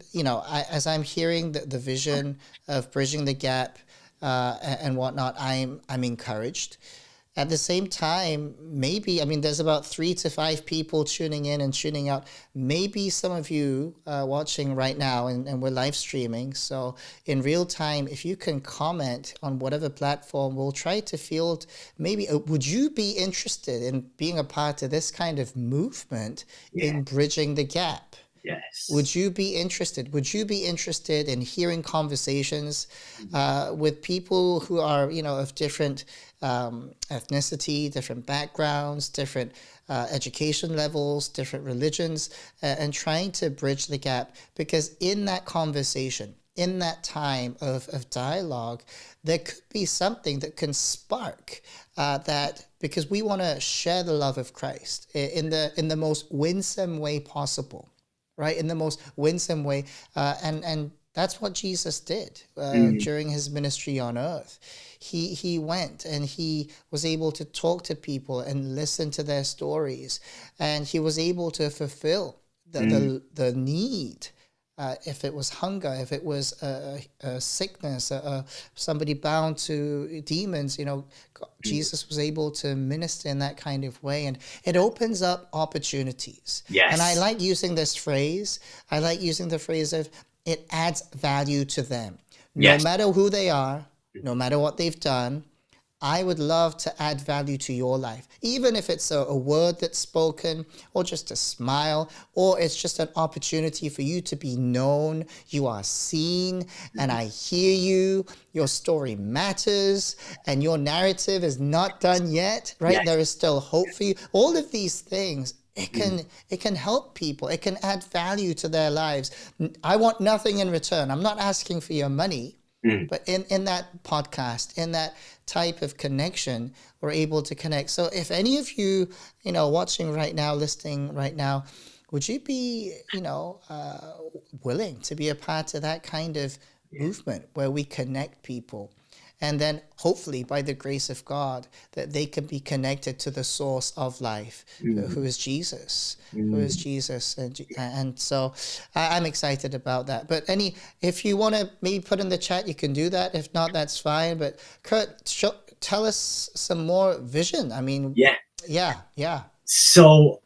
Speaker 1: as I'm hearing the vision of bridging the gap and whatnot, I'm encouraged. At the same time, maybe, I mean, there's about 3 to 5 people tuning in and tuning out. Maybe some of you watching right now, and we're live streaming. So, in real time, if you can comment on whatever platform, we'll try to field maybe, would you be interested in being a part of this kind of movement
Speaker 2: yeah,
Speaker 1: in bridging the gap? Would
Speaker 2: yes,
Speaker 1: you be interested? Would you be interested in hearing conversations with people who are, of different ethnicity, different backgrounds, different education levels, different religions, and trying to bridge the gap? Because in that conversation, in that time of dialogue, there could be something that can spark that, because we want to share the love of Christ in the most winsome way possible, right? In the most winsome way, and that's what Jesus did
Speaker 2: Mm,
Speaker 1: during his ministry on earth. He went and he was able to talk to people and listen to their stories, and he was able to fulfill
Speaker 2: mm,
Speaker 1: the need. If it was hunger, if it was a sickness, somebody bound to demons,
Speaker 2: mm.
Speaker 1: Jesus was able to minister in that kind of way. And it opens up opportunities. And I
Speaker 2: Yes.
Speaker 1: like using this phrase. I like using the phrase of it adds value to them. No
Speaker 2: Yes.
Speaker 1: matter who they are, no matter what they've done, I would love to add value to your life, even if it's a word that's spoken, or just a smile, or it's just an opportunity for you to be known. You are seen, and I hear you. Your story matters, and your narrative is not done yet, right?
Speaker 2: Yes.
Speaker 1: There is still hope for you. All of these things.
Speaker 2: Mm,
Speaker 1: It can help people. It can add value to their lives. I want nothing in return. I'm not asking for your money.
Speaker 2: mm.
Speaker 1: But in that podcast, in that type of connection, we're able to connect. So if any of you, watching right now, listening right now, would you be, willing to be a part of that kind of
Speaker 2: Yeah.
Speaker 1: movement where we connect people? And then hopefully by the grace of God that they can be connected to the source of life,
Speaker 2: Mm,
Speaker 1: who is Jesus, who is
Speaker 2: mm.
Speaker 1: Jesus. And so I'm excited about that. But if you want to maybe put in the chat, you can do that. If not, that's fine. But Kurt, tell us some more vision. I mean,
Speaker 2: Yeah.
Speaker 1: yeah, yeah.
Speaker 2: So,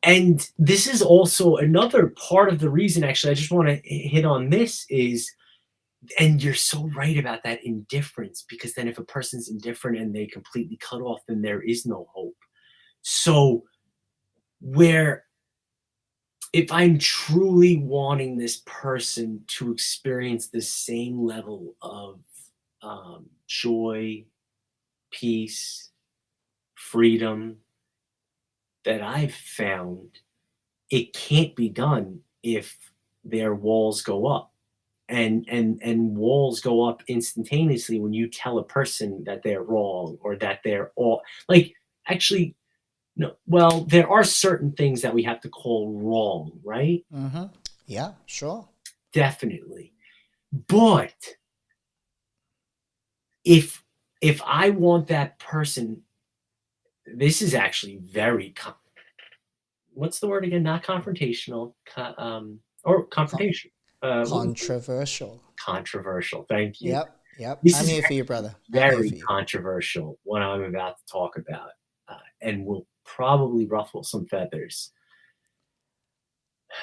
Speaker 2: and this is also another part of the reason. Actually, I just want to hit on this is, and you're so right about that indifference, because then if a person's indifferent and they completely cut off, then there is no hope. So, where if I'm truly wanting this person to experience the same level of joy, peace, freedom that I've found, it can't be done if their walls go up. And walls go up instantaneously when you tell a person that they're wrong, or that they're all like, actually, no, well, there are certain things that we have to call wrong, right?
Speaker 1: Mm-hmm. Yeah, sure.
Speaker 2: Definitely. But if if I want that person, this is actually very what's the word again? Not confrontational, or
Speaker 1: Con-
Speaker 2: confrontation. What was it?
Speaker 1: controversial.
Speaker 2: Controversial. Thank you.
Speaker 1: Yep, yep.
Speaker 2: This
Speaker 1: I'm
Speaker 2: is
Speaker 1: here for you,
Speaker 2: actually
Speaker 1: brother. I'm here
Speaker 2: very
Speaker 1: for you.
Speaker 2: controversial, what I'm about to talk about, and will probably ruffle some feathers,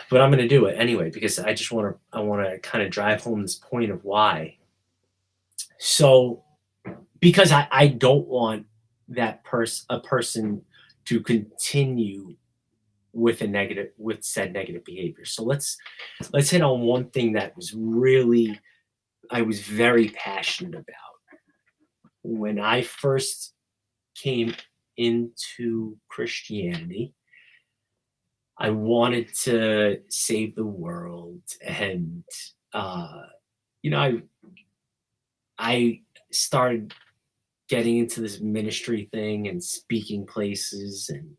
Speaker 2: but I'm going to do it anyway because I want to kind of drive home this point of why. So, because I don't want a person to continue with said negative behavior. So let's hit on one thing that was really I was very passionate about when I first came into Christianity. I wanted to save the world, and uh, you know, I started getting into this ministry thing and speaking places, and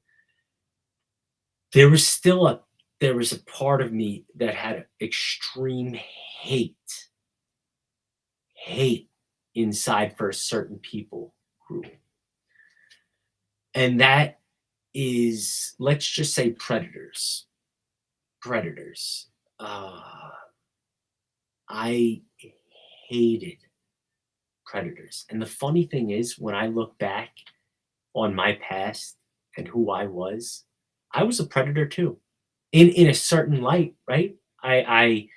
Speaker 2: there was still a there was a part of me that had extreme hate inside for a certain people group, and that is, let's just say, predators. uh, I hated predators. And the funny thing is, when I look back on my past and who I was a predator too, in a certain light, right? I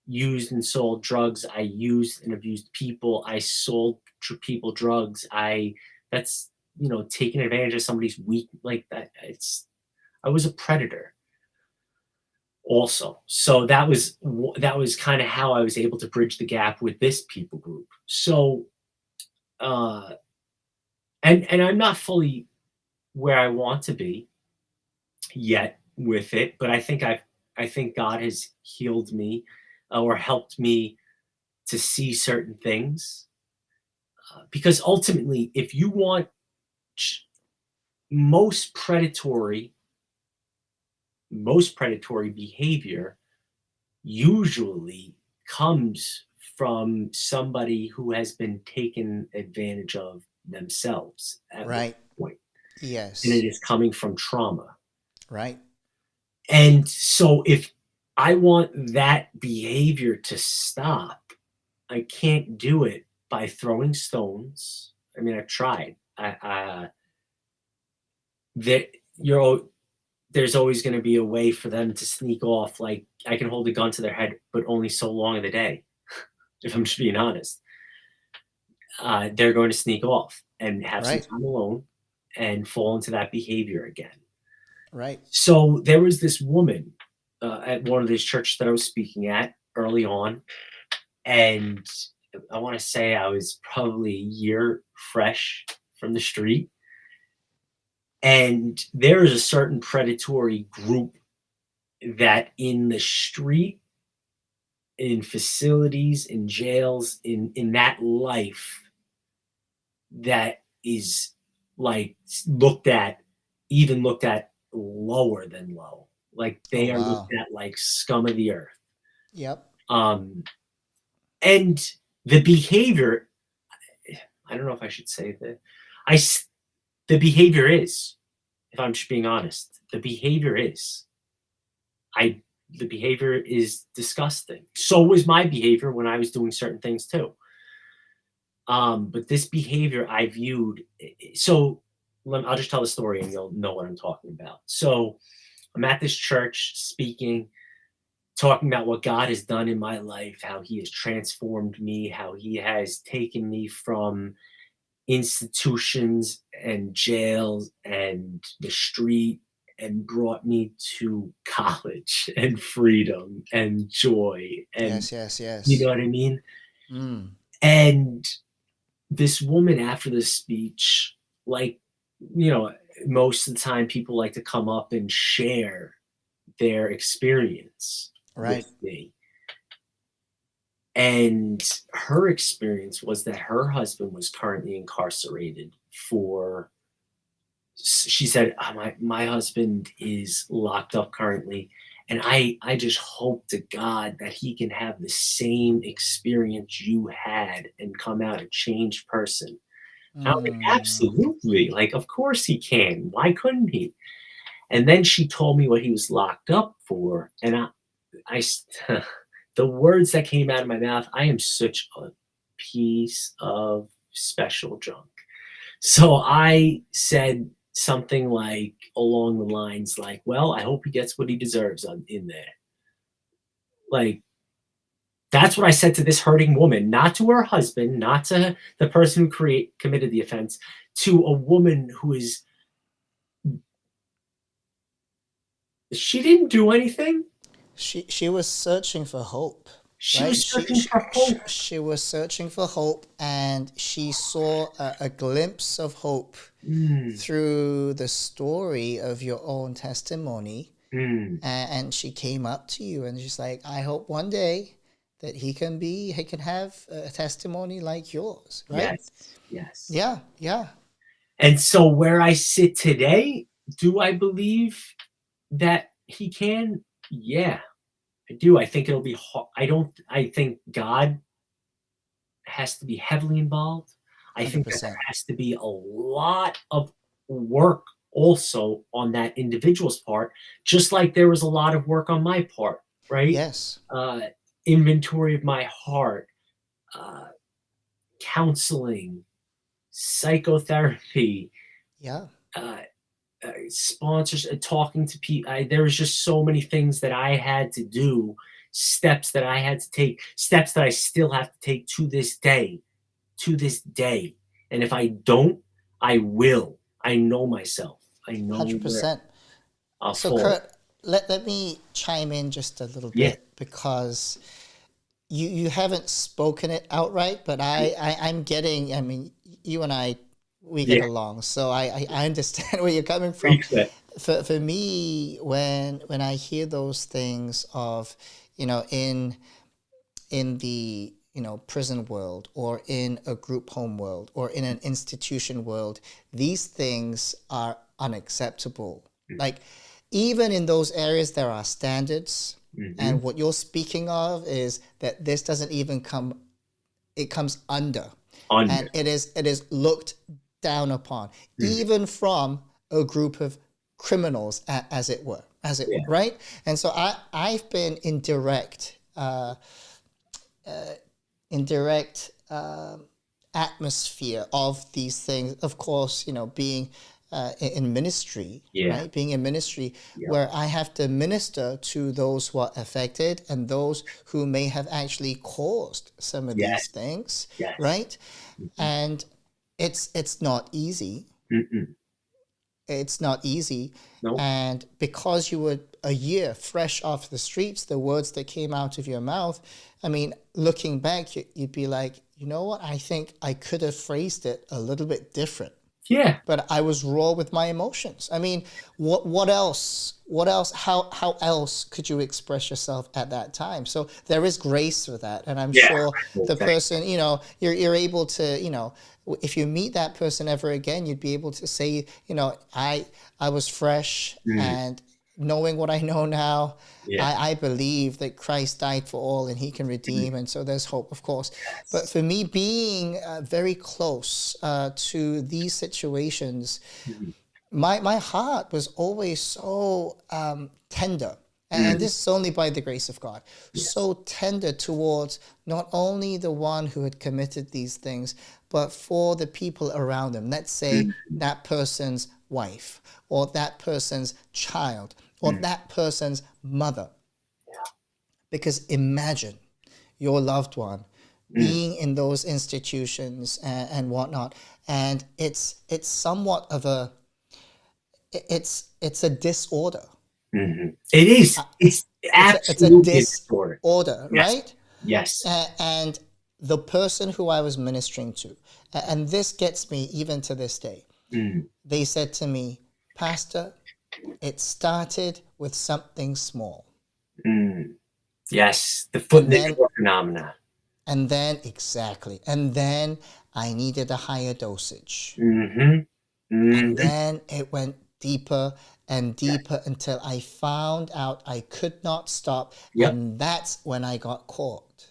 Speaker 2: used and sold drugs. I used and abused people. I sold people drugs. That's taking advantage of somebody's weak like that. I was a predator also. So that was kind of how I was able to bridge the gap with this people group. So uh and I'm not fully where I want to be yet with it, but I think God has healed me or helped me to see certain things. Because ultimately, if you want most predatory, most predatory behavior usually comes from somebody who has been taken advantage of themselves at one
Speaker 1: Right.
Speaker 2: point, and it
Speaker 1: Yes.
Speaker 2: is coming from trauma.
Speaker 1: Right.
Speaker 2: And so, if I want that behavior to stop, I can't do it by throwing stones. I mean, I've tried. That you're there's always going to be a way for them to sneak off. Like, I can hold a gun to their head, but only so long of the day. If I'm just being honest, they're going to sneak off and have some
Speaker 1: Right.
Speaker 2: time alone and fall into that behavior again.
Speaker 1: Right.
Speaker 2: So there was this woman at one of these churches that I was speaking at early on, and I want to say I was probably a year fresh from the street, and there is a certain predatory group that in the street, in facilities, in jails, in that life, that is, like, looked at lower than low. Like,
Speaker 1: Oh,
Speaker 2: they are looked
Speaker 1: wow.
Speaker 2: at like scum of the earth.
Speaker 1: Yep.
Speaker 2: Um, and the behavior, I don't know if I should say that. I the behavior is, if I'm just being honest, I the behavior is disgusting. So was my behavior when I was doing certain things too. But this behavior I viewed. So I'll just tell the story and you'll know what I'm talking about. So I'm at this church speaking, talking about what God has done in my life, how He has transformed me, how He has taken me from institutions and jails and the street and brought me to college and freedom and joy, and
Speaker 1: Yes. Yes.
Speaker 2: you know
Speaker 1: Yes.
Speaker 2: what I mean?
Speaker 1: Mm.
Speaker 2: And this woman after the speech, like, you know, most of the time people like to come up and share their experience with
Speaker 1: Right.
Speaker 2: me. And her experience was that her husband was currently incarcerated for, she said, my husband is locked up currently, and I just hope to God that he can have the same experience you had and come out a changed person. I'm like,
Speaker 1: Mm.
Speaker 2: absolutely. Like, of course he can. Why couldn't he? And then she told me what he was locked up for. And I the words that came out of my mouth, I am such a piece of special junk. So I said something like along the lines like, well, I hope he gets what he deserves in there. Like, that's what I said to this hurting woman, not to her husband, not to the person who committed the offense, to a woman who is, she didn't do anything.
Speaker 1: She was searching for hope,
Speaker 2: She
Speaker 1: right?
Speaker 2: was searching for hope.
Speaker 1: She was searching for hope, and she saw a glimpse of hope
Speaker 2: Mm,
Speaker 1: through the story of your own testimony.
Speaker 2: mm,
Speaker 1: And she came up to you and she's like, I hope one day that he can have a testimony like yours, right?
Speaker 2: yes, yes.
Speaker 1: Yeah, yeah,
Speaker 2: And so where I sit today, do I believe that he can? Yeah, I do. I think it'll be hard. I think God has to be heavily involved. I think that there
Speaker 1: 100%.
Speaker 2: has to be a lot of work also on that individual's part, just like there was a lot of work on my part, right?
Speaker 1: Yes.
Speaker 2: Uh, Inventory of my heart, uh, counseling, psychotherapy,
Speaker 1: Yeah,
Speaker 2: uh, sponsors, talking to people. There was just so many things that I had to do, steps that I had to take, steps that I still have to take to this day, to this day. And if I don't, I will. I know myself. I know where
Speaker 1: 100%.
Speaker 2: I'll
Speaker 1: So,
Speaker 2: fall.
Speaker 1: Kurt, let me chime in just a little
Speaker 2: Yeah.
Speaker 1: bit because you haven't spoken it outright, but I'm getting, I mean, you and I, we get
Speaker 2: Yeah.
Speaker 1: along. So I understand where you're coming from.
Speaker 2: Preach that.
Speaker 1: For me, when I hear those things of, you know, in in the prison world, or in a group home world, or in an institution world, these things are unacceptable. Like, even in those areas there are standards, and what you're speaking of is that this doesn't even come, it comes under, and it is looked down upon, even from a group of criminals, as it were, right? And so I've been in direct atmosphere of these things. Of course, being in ministry, right? Being in ministry, where I have to minister to those who are affected and those who may have actually caused some of these things, right? And it's not easy. It's not easy.
Speaker 2: Nope.
Speaker 1: And because you were a year fresh off the streets, the words that came out of your mouth, I mean, looking back, you'd be like, you know what? I think I could have phrased it a little bit different.
Speaker 2: Yeah.
Speaker 1: But I was raw with my emotions. I mean, what else? What else? How else could you express yourself at that time? So there is grace for that, and I'm sure the person, you're able to, if you meet that person ever again, you'd be able to say, I was fresh, and knowing what I know now, I believe that Christ died for all and he can redeem. And so there's hope, of course. But for me, being very close to these situations, my heart was always so tender. And this is only by the grace of God. So tender towards not only the one who had committed these things, but for the people around him. Let's say that person's wife, or that person's child, or that person's mother. Because imagine your loved one being in those institutions and whatnot, and it's somewhat of a it's a disorder.
Speaker 2: It is. It's absolutely
Speaker 1: a disorder, right?
Speaker 2: Yes.
Speaker 1: And the person who I was ministering to, and this gets me even to this day, they said to me, Pastor, it started with something small.
Speaker 2: Yes, the foot phenomena.
Speaker 1: And then, exactly. And then I needed a higher dosage. And then it went deeper and deeper until I found out I could not stop. And that's when I got caught.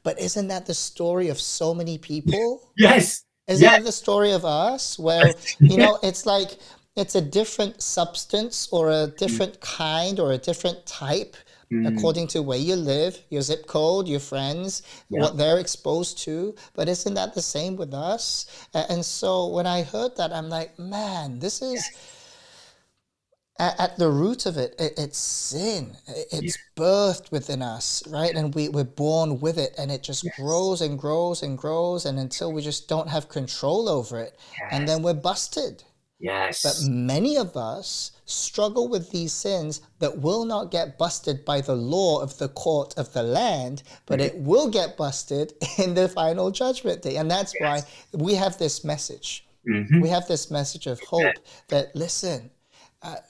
Speaker 1: But isn't that the story of so many people?
Speaker 2: Yes.
Speaker 1: Isn't that the story of us? Well, it's like it's a different substance, or a different kind, or a different type, according to where you live, your zip code, your friends, what they're exposed to. But isn't that the same with us? And so when I heard that, I'm like, man, this is at the root of it, it's sin. It's birthed within us, right? And we're born with it, and it just grows and grows and grows, and until we just don't have control over it, and then we're busted. But many of us struggle with these sins that will not get busted by the law of the court of the land, but it will get busted in the final judgment day. And that's why we have this message. We have this message of hope that, listen,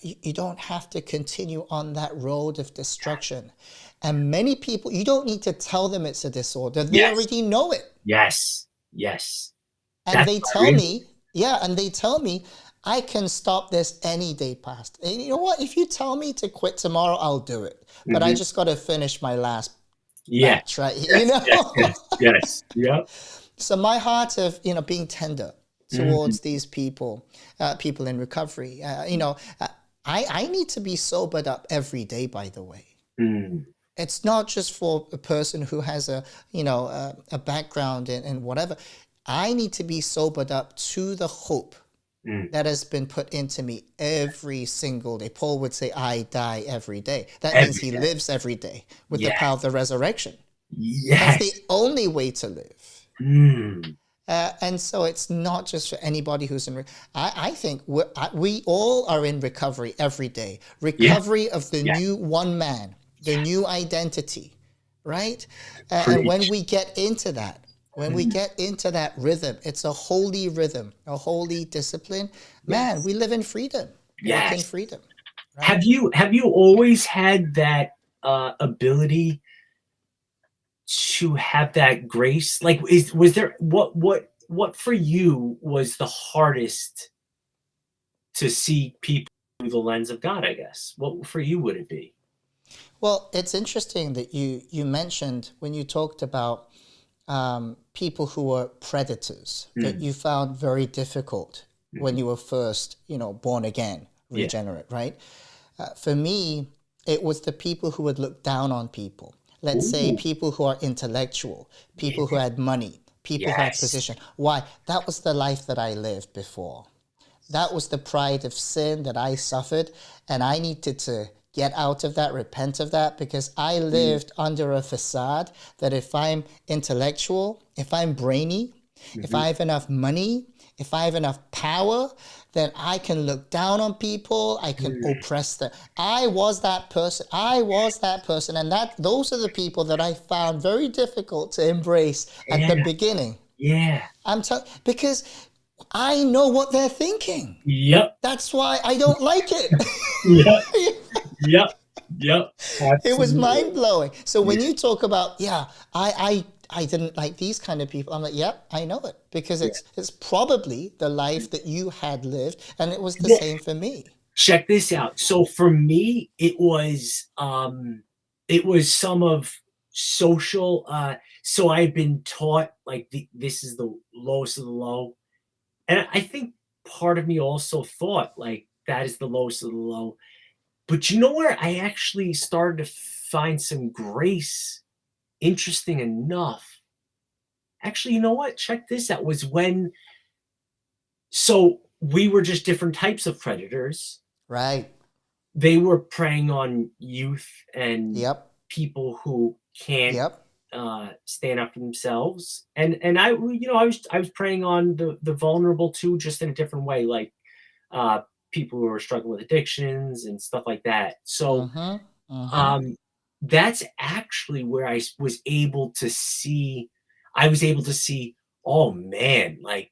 Speaker 1: you don't have to continue on that road of destruction. And many people, you don't need to tell them it's a disorder. They already know it.
Speaker 2: Yes.
Speaker 1: And they tell me, I can stop this any day, Pastor. And you know what? If you tell me to quit tomorrow, I'll do it. But I just got to finish my last batch, right?
Speaker 2: Yes.
Speaker 1: So my heart of, being tender towards these people in recovery. I need to be sobered up every day, by the way. It's not just for a person who has a background in whatever. I need to be sobered up to the hope that has been put into me every single day. Paul would say, I die every day. That means he lives every day with the power of the resurrection. That's the only way to live. And so it's not just for anybody who's in. I think we all are in recovery every day. Recovery of the new one man, the new identity, right? And when we get into that, rhythm, it's a holy rhythm, a holy discipline. Man, we live in freedom. Walk in freedom. Right?
Speaker 2: Have you always had that ability to have that grace? Like, was there what for you was the hardest to see people through the lens of God, I guess? What for you would it be?
Speaker 1: Well, it's interesting that you mentioned when you talked about people who were predators that
Speaker 2: Mm,
Speaker 1: you found very difficult when
Speaker 2: mhm.
Speaker 1: you were first, born again,
Speaker 2: Yeah.
Speaker 1: regenerate, right? For me, it was the people who would look down on people. Let's say
Speaker 2: Ooh,
Speaker 1: people who are intellectual,
Speaker 2: yeah.
Speaker 1: people who had money, people who had
Speaker 2: Yes.
Speaker 1: position. Why? That was the life that I lived before. That was the pride of sin that I suffered, and I needed to get out of that, repent of that, because I
Speaker 2: Mm,
Speaker 1: lived under a facade that if I'm intellectual, if I'm brainy, if
Speaker 2: mhm.
Speaker 1: I have enough money, if I have enough power, then I can look down on people, I can
Speaker 2: Mm,
Speaker 1: oppress them. I was that person. I was that person. And those are the people that I found very difficult to embrace at
Speaker 2: yeah,
Speaker 1: the beginning.
Speaker 2: yeah.
Speaker 1: Because I know what they're thinking.
Speaker 2: Yep,
Speaker 1: That's why I don't like it.
Speaker 2: yep, yep, yep.
Speaker 1: It was
Speaker 2: Absolutely.
Speaker 1: mind blowing. So
Speaker 2: Yeah,
Speaker 1: when you talk about, yeah, I didn't like these kind of people, I'm like, yep, I know it because
Speaker 2: yeah.
Speaker 1: it's probably the life that you had lived, and it was the
Speaker 2: Yeah.
Speaker 1: same for me.
Speaker 2: Check this out. So for me, it was some of social so I had been taught like this is the lowest of the low. And I think part of me also thought like that is the lowest of the low. But you know where I actually started to find some grace, interesting enough. Actually, you know what? Check this out. Was when so we were just different types of predators.
Speaker 1: Right.
Speaker 2: They were preying on youth and
Speaker 1: Yep.
Speaker 2: people who can't
Speaker 1: Yep.
Speaker 2: stand up for themselves. And I was preying on the vulnerable too, just in a different way, like uh, people who are struggling with addictions and stuff like that. So
Speaker 1: Mm-hmm. Mm-hmm.
Speaker 2: um, that's actually where was able to see. I was able to see. Oh man, like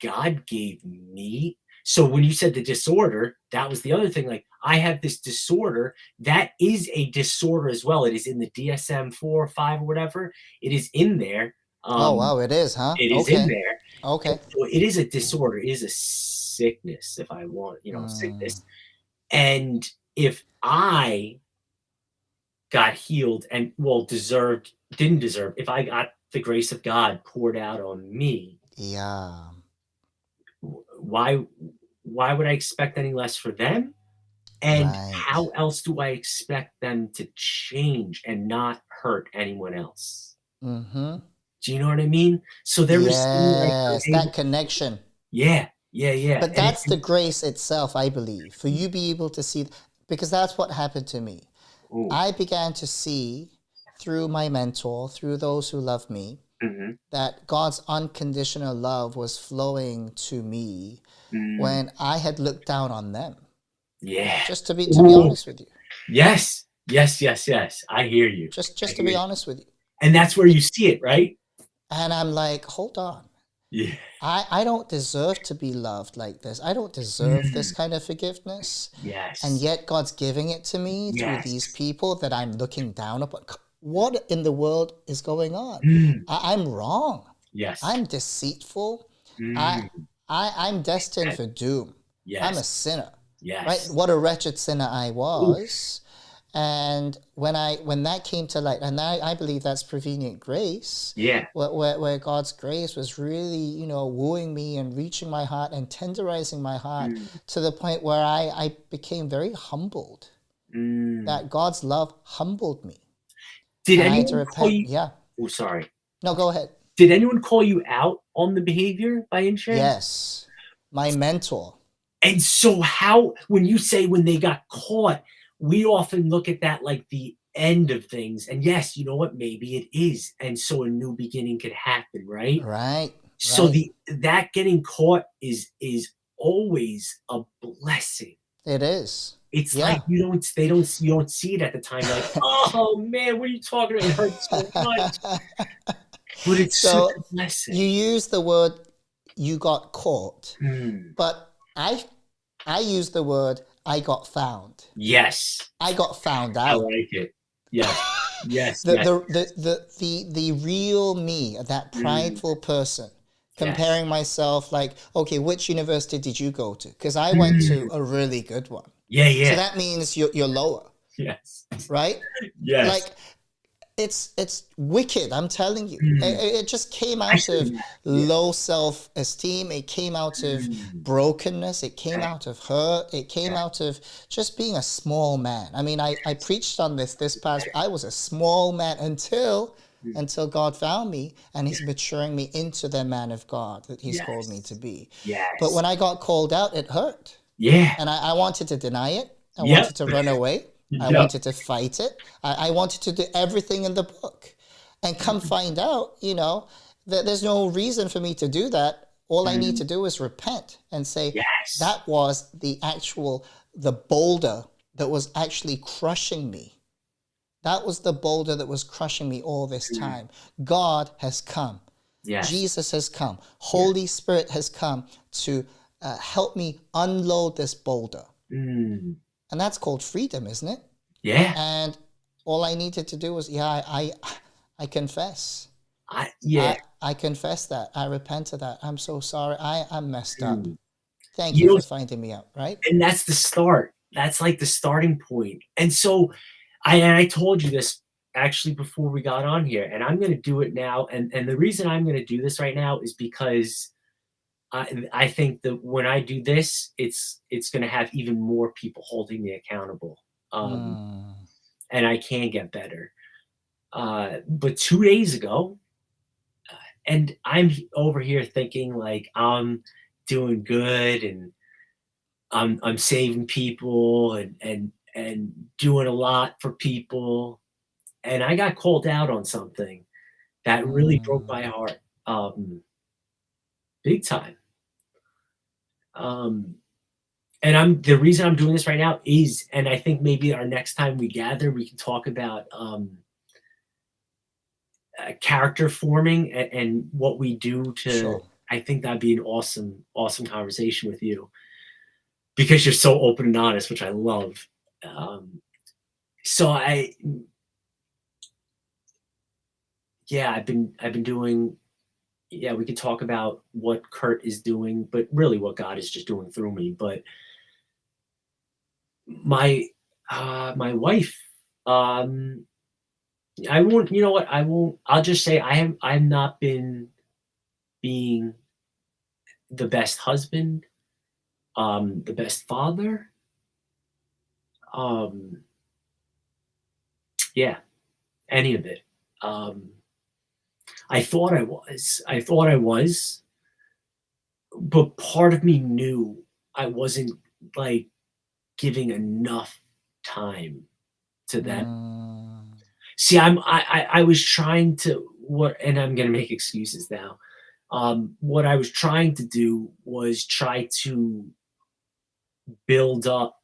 Speaker 2: God gave me. So when you said the disorder, that was the other thing. Like I have this disorder that is a disorder as well. It is in the DSM-4 or 5 or whatever. It is in there.
Speaker 1: Oh
Speaker 2: Um,
Speaker 1: wow, it is, huh?
Speaker 2: it is in
Speaker 1: Okay.
Speaker 2: there. And
Speaker 1: Okay.
Speaker 2: so it is a disorder. It is a sickness, if I want,
Speaker 1: Mm,
Speaker 2: sickness. And if I got healed and didn't deserve, if I got the grace of God poured out on me,
Speaker 1: yeah.
Speaker 2: why why would I expect any less for them? And
Speaker 1: Right.
Speaker 2: how else do I expect them to change and not hurt anyone else?
Speaker 1: Mm-hmm.
Speaker 2: Do you know what I mean? So there was something like I was
Speaker 1: Yes,
Speaker 2: able.
Speaker 1: that connection.
Speaker 2: Yeah, yeah, yeah.
Speaker 1: But
Speaker 2: And
Speaker 1: that's the grace itself, I believe, for you be able to see, because that's what happened to me.
Speaker 2: ooh,
Speaker 1: I began to see through my mentor, through those who love me,
Speaker 2: mhm,
Speaker 1: that God's unconditional love was flowing to me
Speaker 2: mm,
Speaker 1: when I had looked down on them.
Speaker 2: yeah.
Speaker 1: Just to be
Speaker 2: Ooh,
Speaker 1: honest with you.
Speaker 2: yes, yes, yes, yes. I hear you. I
Speaker 1: Just to
Speaker 2: hear
Speaker 1: be
Speaker 2: you.
Speaker 1: honest with you.
Speaker 2: And that's where you see it, right?
Speaker 1: And I'm like, hold on.
Speaker 2: Yeah.
Speaker 1: I don't deserve to be loved like this. I don't deserve this
Speaker 2: Mm,
Speaker 1: kind of forgiveness. And
Speaker 2: yes,
Speaker 1: yet God's giving it to me through these
Speaker 2: yes.
Speaker 1: people that I'm looking down upon. What in the world is going on?
Speaker 2: Mm,
Speaker 1: I'm wrong.
Speaker 2: yes.
Speaker 1: I'm deceitful. I,
Speaker 2: Mm,
Speaker 1: I'm destined for doom. I'm a
Speaker 2: yes,
Speaker 1: sinner, right?
Speaker 2: yes.
Speaker 1: What a wretched sinner I
Speaker 2: Oof.
Speaker 1: was. And when that came to light, and I believe that's prevenient grace,
Speaker 2: Yeah.
Speaker 1: where God's grace was really, wooing me and reaching my heart and tenderizing my heart
Speaker 2: Mm,
Speaker 1: to the point where I became very humbled.
Speaker 2: mm.
Speaker 1: That God's love humbled me.
Speaker 2: Did
Speaker 1: And I had to
Speaker 2: anyone call
Speaker 1: repent.
Speaker 2: you?
Speaker 1: Yeah.
Speaker 2: Oh, sorry.
Speaker 1: No, go ahead.
Speaker 2: Did anyone call you out on the behavior by any chance?
Speaker 1: Yes. My mentor.
Speaker 2: And so how when you say when they got caught, we often look at that like the end of things. And yes, you know what? Maybe it is. And so a new beginning could happen, right?
Speaker 1: Right.
Speaker 2: So
Speaker 1: Right.
Speaker 2: the that getting caught is always a blessing.
Speaker 1: It is.
Speaker 2: It's like
Speaker 1: Yeah.
Speaker 2: you don't see it at the time. You're like, oh man, what are you talking about? It hurts so much. But it's such a
Speaker 1: So
Speaker 2: blessing.
Speaker 1: you use the word you got caught,
Speaker 2: Mm,
Speaker 1: but I use the word I got found.
Speaker 2: yes,
Speaker 1: I got found
Speaker 2: I
Speaker 1: out.
Speaker 2: like it. Yes. Yes,
Speaker 1: the,
Speaker 2: yes.
Speaker 1: the, the real me, that
Speaker 2: Mm,
Speaker 1: prideful person,
Speaker 2: yes.
Speaker 1: comparing myself like, okay, which university did you go to? Because I went to
Speaker 2: Mm,
Speaker 1: a really good one.
Speaker 2: yeah,
Speaker 1: So
Speaker 2: yeah.
Speaker 1: that means you're lower,
Speaker 2: Yes.
Speaker 1: right?
Speaker 2: Yes.
Speaker 1: Like, it's wicked, I'm telling you.
Speaker 2: Mm,
Speaker 1: It just came
Speaker 2: I
Speaker 1: out
Speaker 2: should
Speaker 1: of
Speaker 2: have. Yeah.
Speaker 1: low self-esteem. It came out of
Speaker 2: Mm,
Speaker 1: brokenness. It came
Speaker 2: yes,
Speaker 1: out of hurt. It came
Speaker 2: yes,
Speaker 1: out of just being a small man. I mean, I preached on this past. I was a small man
Speaker 2: mm,
Speaker 1: until God found me, and
Speaker 2: yes,
Speaker 1: He's maturing me into the man of God that He's called me to
Speaker 2: yes,
Speaker 1: be. But
Speaker 2: yes.
Speaker 1: when I got called out, it hurt.
Speaker 2: Yeah.
Speaker 1: And I wanted to deny it. I
Speaker 2: Yep.
Speaker 1: wanted to run away. I
Speaker 2: Yep.
Speaker 1: wanted to fight it. I wanted to do everything in the book. And come find out, that there's no reason for me to do that. All I need
Speaker 2: Mm,
Speaker 1: to do is repent and say,
Speaker 2: yes.
Speaker 1: that was the boulder that was actually crushing me. That was the boulder that was crushing me all this
Speaker 2: Mm,
Speaker 1: time. God has come.
Speaker 2: yes.
Speaker 1: Jesus has come.
Speaker 2: Yes.
Speaker 1: Holy Spirit has come to help me unload this boulder.
Speaker 2: Mm,
Speaker 1: And that's called freedom, isn't it?
Speaker 2: yeah.
Speaker 1: And all I needed to do was, I confess.
Speaker 2: Yeah.
Speaker 1: I confess that. I repent of that. I'm so sorry. I'm messed up.
Speaker 2: Mm.
Speaker 1: Thank you
Speaker 2: You know,
Speaker 1: for finding me out, right?
Speaker 2: and that's the start. That's like the starting point. And so I told you this actually before we got on here, and I'm gonna do it now. And the reason I'm gonna do this right now is because I think that when I do this, it's gonna have even more people holding me accountable. Um,
Speaker 1: Mm,
Speaker 2: and I can get better. But 2 days ago, and I'm over here thinking like I'm doing good and I'm saving people and doing a lot for people. And I got called out on something that really broke
Speaker 1: mm,
Speaker 2: my heart, big time. Um, and the reason I'm doing this right now is, and I think maybe our next time we gather, we can talk about character forming and what we do to.
Speaker 1: sure.
Speaker 2: I think that'd be an awesome, awesome conversation with you because you're so open and honest, which I love. Um, so yeah, I've been doing. Yeah, we could talk about what Kurt is doing, but really what God is just doing through me. But my my wife, um, I won't. You know what? I won't. I'll just say I've not been being the best husband, the best father. Um, yeah, any of it. Um, I thought I was. I thought I was, but part of me knew I wasn't like giving enough time to them.
Speaker 1: Mm,
Speaker 2: See, I was trying to what, and I'm gonna make excuses now. What I was trying to do was try to build up,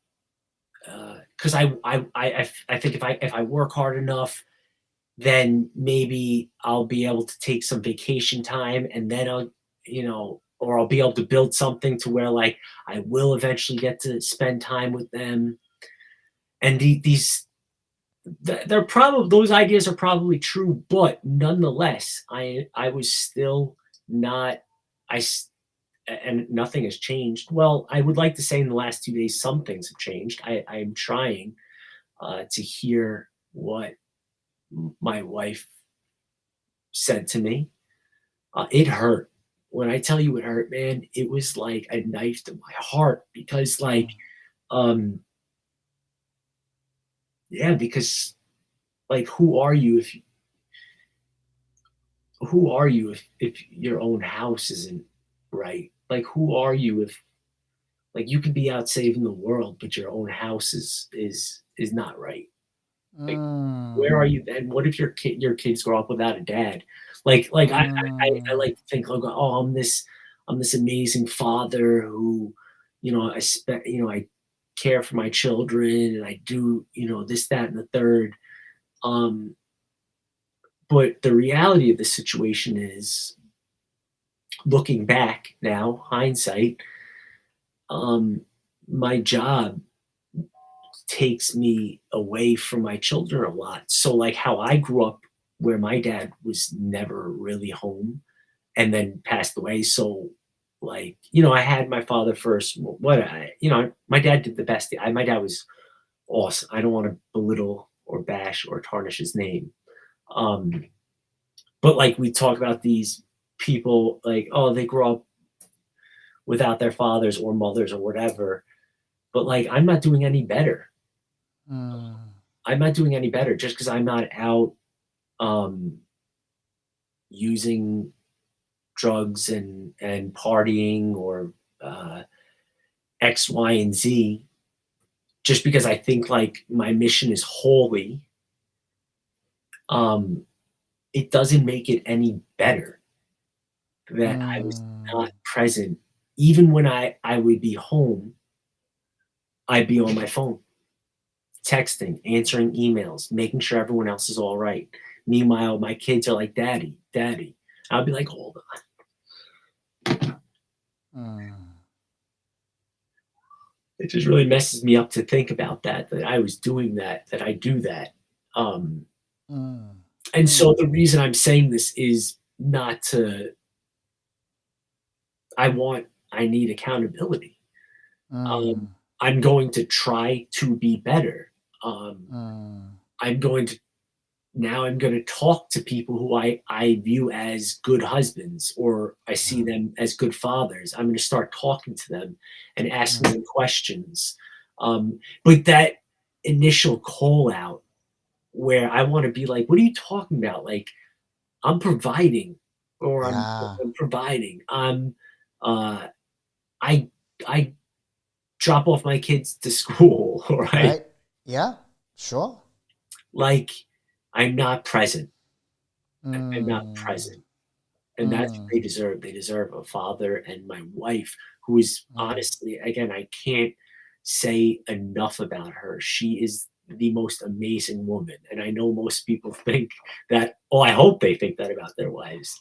Speaker 2: because I think if I work hard enough, then maybe I'll be able to take some vacation time, and then or I'll be able to build something to where like I will eventually get to spend time with them. And these they're probably those ideas are probably true, but nonetheless, I was still not I s- and nothing has changed. Well, I would like to say in the last 2 days some things have changed. I'm trying to hear what my wife said to me. It hurt. When I tell you it hurt, man, it was like a knife to my heart because like
Speaker 1: mm,
Speaker 2: um yeah, because like who are you if your own house isn't right? Like who are you if like you could be out saving the world, but your own house is not right? Like where are
Speaker 1: mm,
Speaker 2: you then? What if your kids grow up without a dad? Like I
Speaker 1: mm,
Speaker 2: like to think like oh I'm this amazing father who I care for my children and I do this that and the third. Um, but the reality of the situation is looking back now, hindsight, um, my job takes me away from my children a lot. So, like, how I grew up where my dad was never really home and then passed away, so, like, I had my father first. My dad did the best. My dad was awesome. I don't wanna belittle or bash or tarnish his name. Um, but, like, we talk about these people, like, oh, they grew up without their fathers or mothers or whatever, but, like, I'm not doing any better.
Speaker 1: Mm.
Speaker 2: I'm not doing any better just because 'cause I'm not out, um, using drugs and partying or, X, Y, and Z, just because I think, like, my mission is holy, um, it doesn't make it any better that I was
Speaker 1: Mm.
Speaker 2: not present. Even when I would be home, I'd be on my phone, texting, answering emails, making sure everyone else is all right. Meanwhile, my kids are like, "Daddy, daddy." I'll be like, "Hold on."
Speaker 1: Mm.
Speaker 2: It just really messes me up to think about that I was doing that I do that. Um,
Speaker 1: Mm.
Speaker 2: and so
Speaker 1: Mm.
Speaker 2: the reason I'm saying this is not to I need accountability. Um,
Speaker 1: Mm.
Speaker 2: I'm going to try to be better. Um,
Speaker 1: Mm.
Speaker 2: I'm going to Now I'm gonna talk to people who I view as good husbands, or I see them as good fathers. I'm gonna start talking to them and asking
Speaker 1: Mm.
Speaker 2: them questions. But that initial call out where I wanna be like, "What are you talking about?" Like, I'm providing, or
Speaker 1: Yeah.
Speaker 2: I'm providing. Uh, I I drop off my kids to school, right?
Speaker 1: Right. Yeah. Sure.
Speaker 2: Like, I'm not present. I'm not
Speaker 1: Mm.
Speaker 2: present. And that's what
Speaker 1: Mm.
Speaker 2: they deserve. They deserve a father, and my wife, who is
Speaker 1: Mm.
Speaker 2: honestly, again, I can't say enough about her. She is the most amazing woman, and I know most people think that. Oh, I hope they think that about their wives.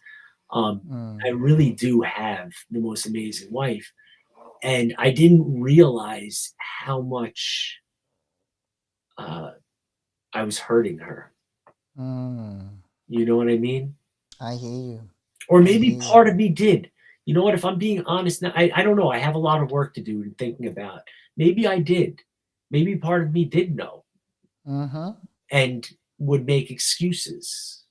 Speaker 2: I
Speaker 1: Mm.
Speaker 2: really do have the most amazing wife, and I didn't realize how much uh, I was hurting her.
Speaker 1: Mm.
Speaker 2: You know what I mean?
Speaker 1: I hear you.
Speaker 2: Or
Speaker 1: I
Speaker 2: maybe
Speaker 1: hear you.
Speaker 2: part of me did. You know what? If I'm being honest now, I don't know. I have a lot of work to do and thinking about. Maybe I did. Maybe part of me did know
Speaker 1: Mm-hmm.
Speaker 2: and would make excuses.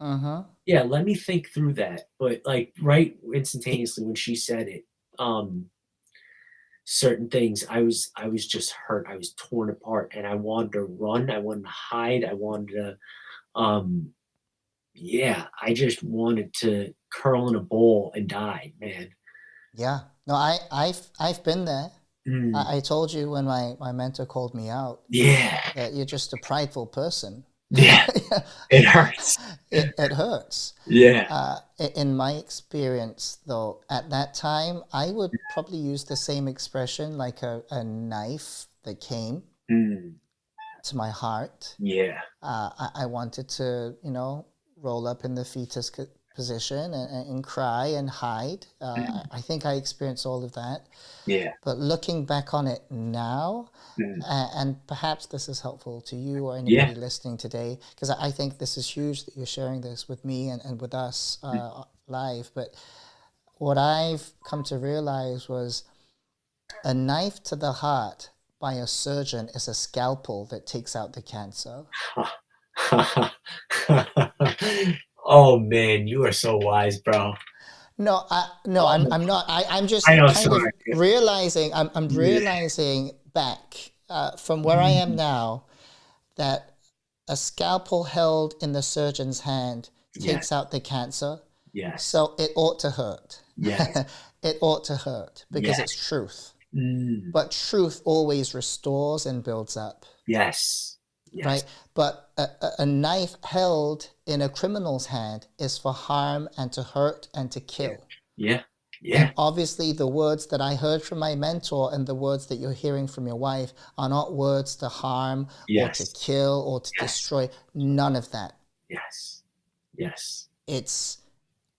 Speaker 1: Mm-hmm.
Speaker 2: Yeah, let me think through that. But like right instantaneously when she said it, um, certain things, I was just hurt. I was torn apart and I wanted to run. I wanted to hide. I wanted to um yeah, I just wanted to curl in a ball and die, man.
Speaker 1: Yeah. No, I've been there.
Speaker 2: Mm.
Speaker 1: I told you when my mentor called me out
Speaker 2: Yeah.
Speaker 1: that you're just a prideful person.
Speaker 2: Yeah. It hurts.
Speaker 1: It hurts.
Speaker 2: Yeah.
Speaker 1: In my experience, though, at that time, I would probably use the same expression like a knife that came
Speaker 2: Mm.
Speaker 1: to my heart.
Speaker 2: Yeah.
Speaker 1: I wanted to, roll up in the fetus position and cry and hide.
Speaker 2: Mm.
Speaker 1: I think I experienced all of that.
Speaker 2: Yeah.
Speaker 1: But looking back on it now,
Speaker 2: Mm.
Speaker 1: and perhaps this is helpful to you or
Speaker 2: Yeah.
Speaker 1: anybody listening today, because I think this is huge that you're sharing this with me and with us
Speaker 2: Mm.
Speaker 1: live. But what I've come to realize was a knife to the heart by a surgeon is a scalpel that takes out the cancer.
Speaker 2: Oh, man, you are so wise, bro.
Speaker 1: No,
Speaker 2: Oh,
Speaker 1: I'm not. I'm
Speaker 2: I
Speaker 1: just
Speaker 2: know,
Speaker 1: kind of
Speaker 2: sorry.
Speaker 1: realizing. I'm
Speaker 2: Yeah.
Speaker 1: realizing back from where I am
Speaker 2: Mm.
Speaker 1: now that a scalpel held in the surgeon's hand
Speaker 2: Yes.
Speaker 1: takes out the cancer.
Speaker 2: Yes.
Speaker 1: So it ought to hurt.
Speaker 2: Yes.
Speaker 1: It ought to hurt because
Speaker 2: Yes.
Speaker 1: it's truth.
Speaker 2: Mm.
Speaker 1: But truth always restores and builds up,
Speaker 2: Yes. Yes.
Speaker 1: right? But a knife held in a criminal's hand is for harm and to hurt and to
Speaker 2: Yeah.
Speaker 1: kill.
Speaker 2: Yeah.
Speaker 1: And
Speaker 2: Yeah.
Speaker 1: obviously, the words that I heard from my mentor and the words that you're hearing from your wife are not words to harm or to
Speaker 2: Yes.
Speaker 1: kill or to
Speaker 2: Yes.
Speaker 1: destroy. None of that.
Speaker 2: Yes. Yes.
Speaker 1: It's,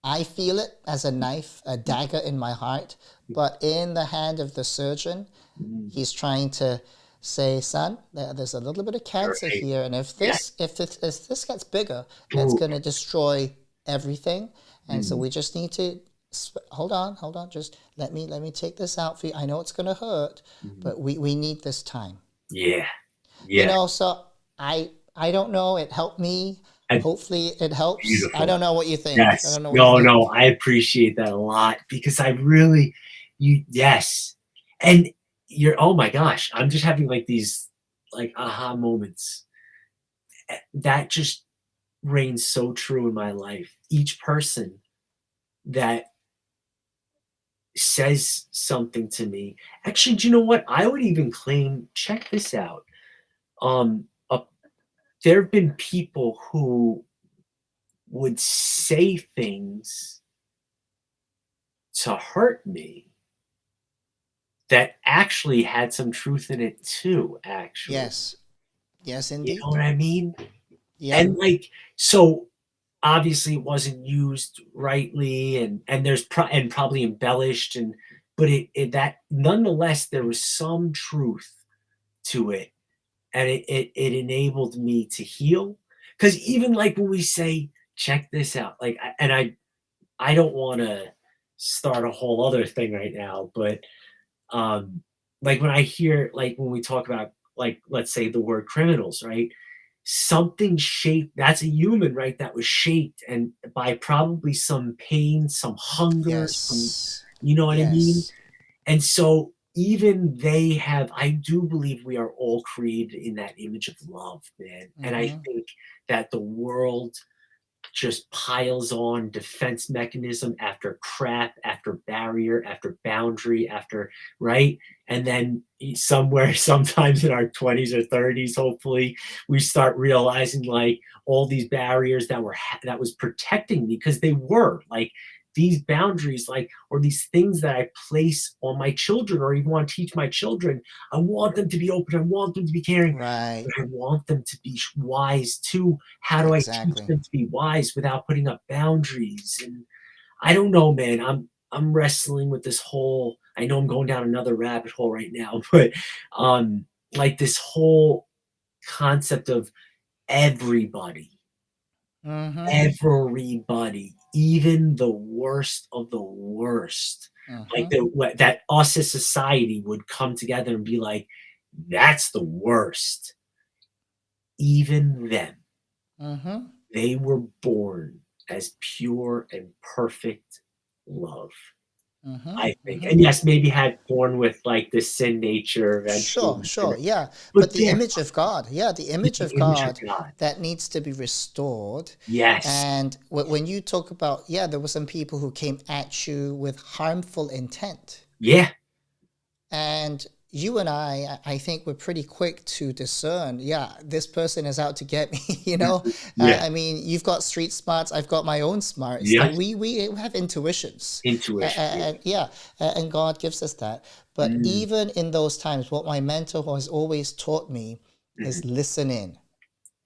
Speaker 1: I feel it as a knife, a dagger in my heart, but in the hand of the surgeon,
Speaker 2: Mm.
Speaker 1: he's trying to say, son, there's a little bit of cancer
Speaker 2: Right.
Speaker 1: here, and
Speaker 2: Yeah.
Speaker 1: if this gets bigger, it's
Speaker 2: Ooh.
Speaker 1: going to destroy everything. And so
Speaker 2: Mm.
Speaker 1: we just need to hold on, just let me take this out for you. I know it's going to hurt,
Speaker 2: Mhm.
Speaker 1: but we need this time.
Speaker 2: Yeah.
Speaker 1: You
Speaker 2: Yeah.
Speaker 1: know, so I don't know. It helped me.
Speaker 2: And
Speaker 1: Hopefully, it helps. I
Speaker 2: beautiful.
Speaker 1: don't know what you think. I
Speaker 2: Yes.
Speaker 1: don't know what you
Speaker 2: No, no,
Speaker 1: think.
Speaker 2: I appreciate that a lot because I really yes. And you're oh my gosh, I'm just having, like, these, like, aha moments. That just reigns so true in my life. Each person that says something to me actually, do you know what? I would even claim check this out. Uh, there have been people who would say things to hurt me that actually had some truth in it too, actually.
Speaker 1: Yes, yes,
Speaker 2: You know
Speaker 1: indeed.
Speaker 2: what I mean?
Speaker 1: Yep.
Speaker 2: And, like, so, obviously, it wasn't used rightly, and there's and probably embellished, and but it that nonetheless, there was some truth to it, and it enabled me to heal. Because even, like, when we say, "Check this out," like, I don't wanna start a whole other thing right now, but um, like when I hear like when we talk about like let's say the word criminals, right? Something shaped that's a human, right? That was shaped and by probably some pain, some hunger, some
Speaker 1: Yes.
Speaker 2: you know what I mean?
Speaker 1: Yes.
Speaker 2: And so even they have I do believe we are all created in that image of love, man. And I
Speaker 1: Mm-hmm.
Speaker 2: think that the world just piles on defense mechanism after crap, after barrier, after boundary, after right? And then somewhere, sometimes in our 20s or 30s, hopefully, we start realizing like all these barriers that were that was protecting me because they were like these boundaries, like or these things that I place on my children or even want to teach my children. I want them to be open. I want them to be caring,
Speaker 1: Right.
Speaker 2: but I want them to be wise too. How do I teach
Speaker 1: Exactly.
Speaker 2: them to be wise without putting up boundaries? And I don't know, man. I'm wrestling with this whole I know I'm going down another rabbit hole right now, but um like this whole concept of everybody,
Speaker 1: Mm-hmm.
Speaker 2: everybody, even the worst of the worst. Like
Speaker 1: Mm-hmm.
Speaker 2: that us as society would come together and be like, that's the worst. Even them.
Speaker 1: Mm-hmm.
Speaker 2: They were born as pure and perfect love,
Speaker 1: Mm-hmm.
Speaker 2: I think.
Speaker 1: Mm-hmm.
Speaker 2: And yes, maybe had born with like this sin nature
Speaker 1: Sure,
Speaker 2: eventually,
Speaker 1: sure, yeah.
Speaker 2: but
Speaker 1: But the
Speaker 2: they're
Speaker 1: image of God, yeah, the image
Speaker 2: the
Speaker 1: of
Speaker 2: image of
Speaker 1: God
Speaker 2: God.
Speaker 1: that needs to be restored.
Speaker 2: Yes.
Speaker 1: And when you talk about, yeah, there were some people who came at you with harmful intent.
Speaker 2: Yeah.
Speaker 1: And you and I think we're pretty quick to discern, yeah, this person is out to get me, you know?
Speaker 2: Mhm. Yeah.
Speaker 1: I mean, you've got street smarts, I've got my own smarts. That
Speaker 2: Yes.
Speaker 1: we have intuitions.
Speaker 2: Intuition. Yeah.
Speaker 1: And yeah, and God gives us that. But
Speaker 2: Mm.
Speaker 1: even in those times, what my mentor has always taught me is
Speaker 2: Mhm.
Speaker 1: listen in.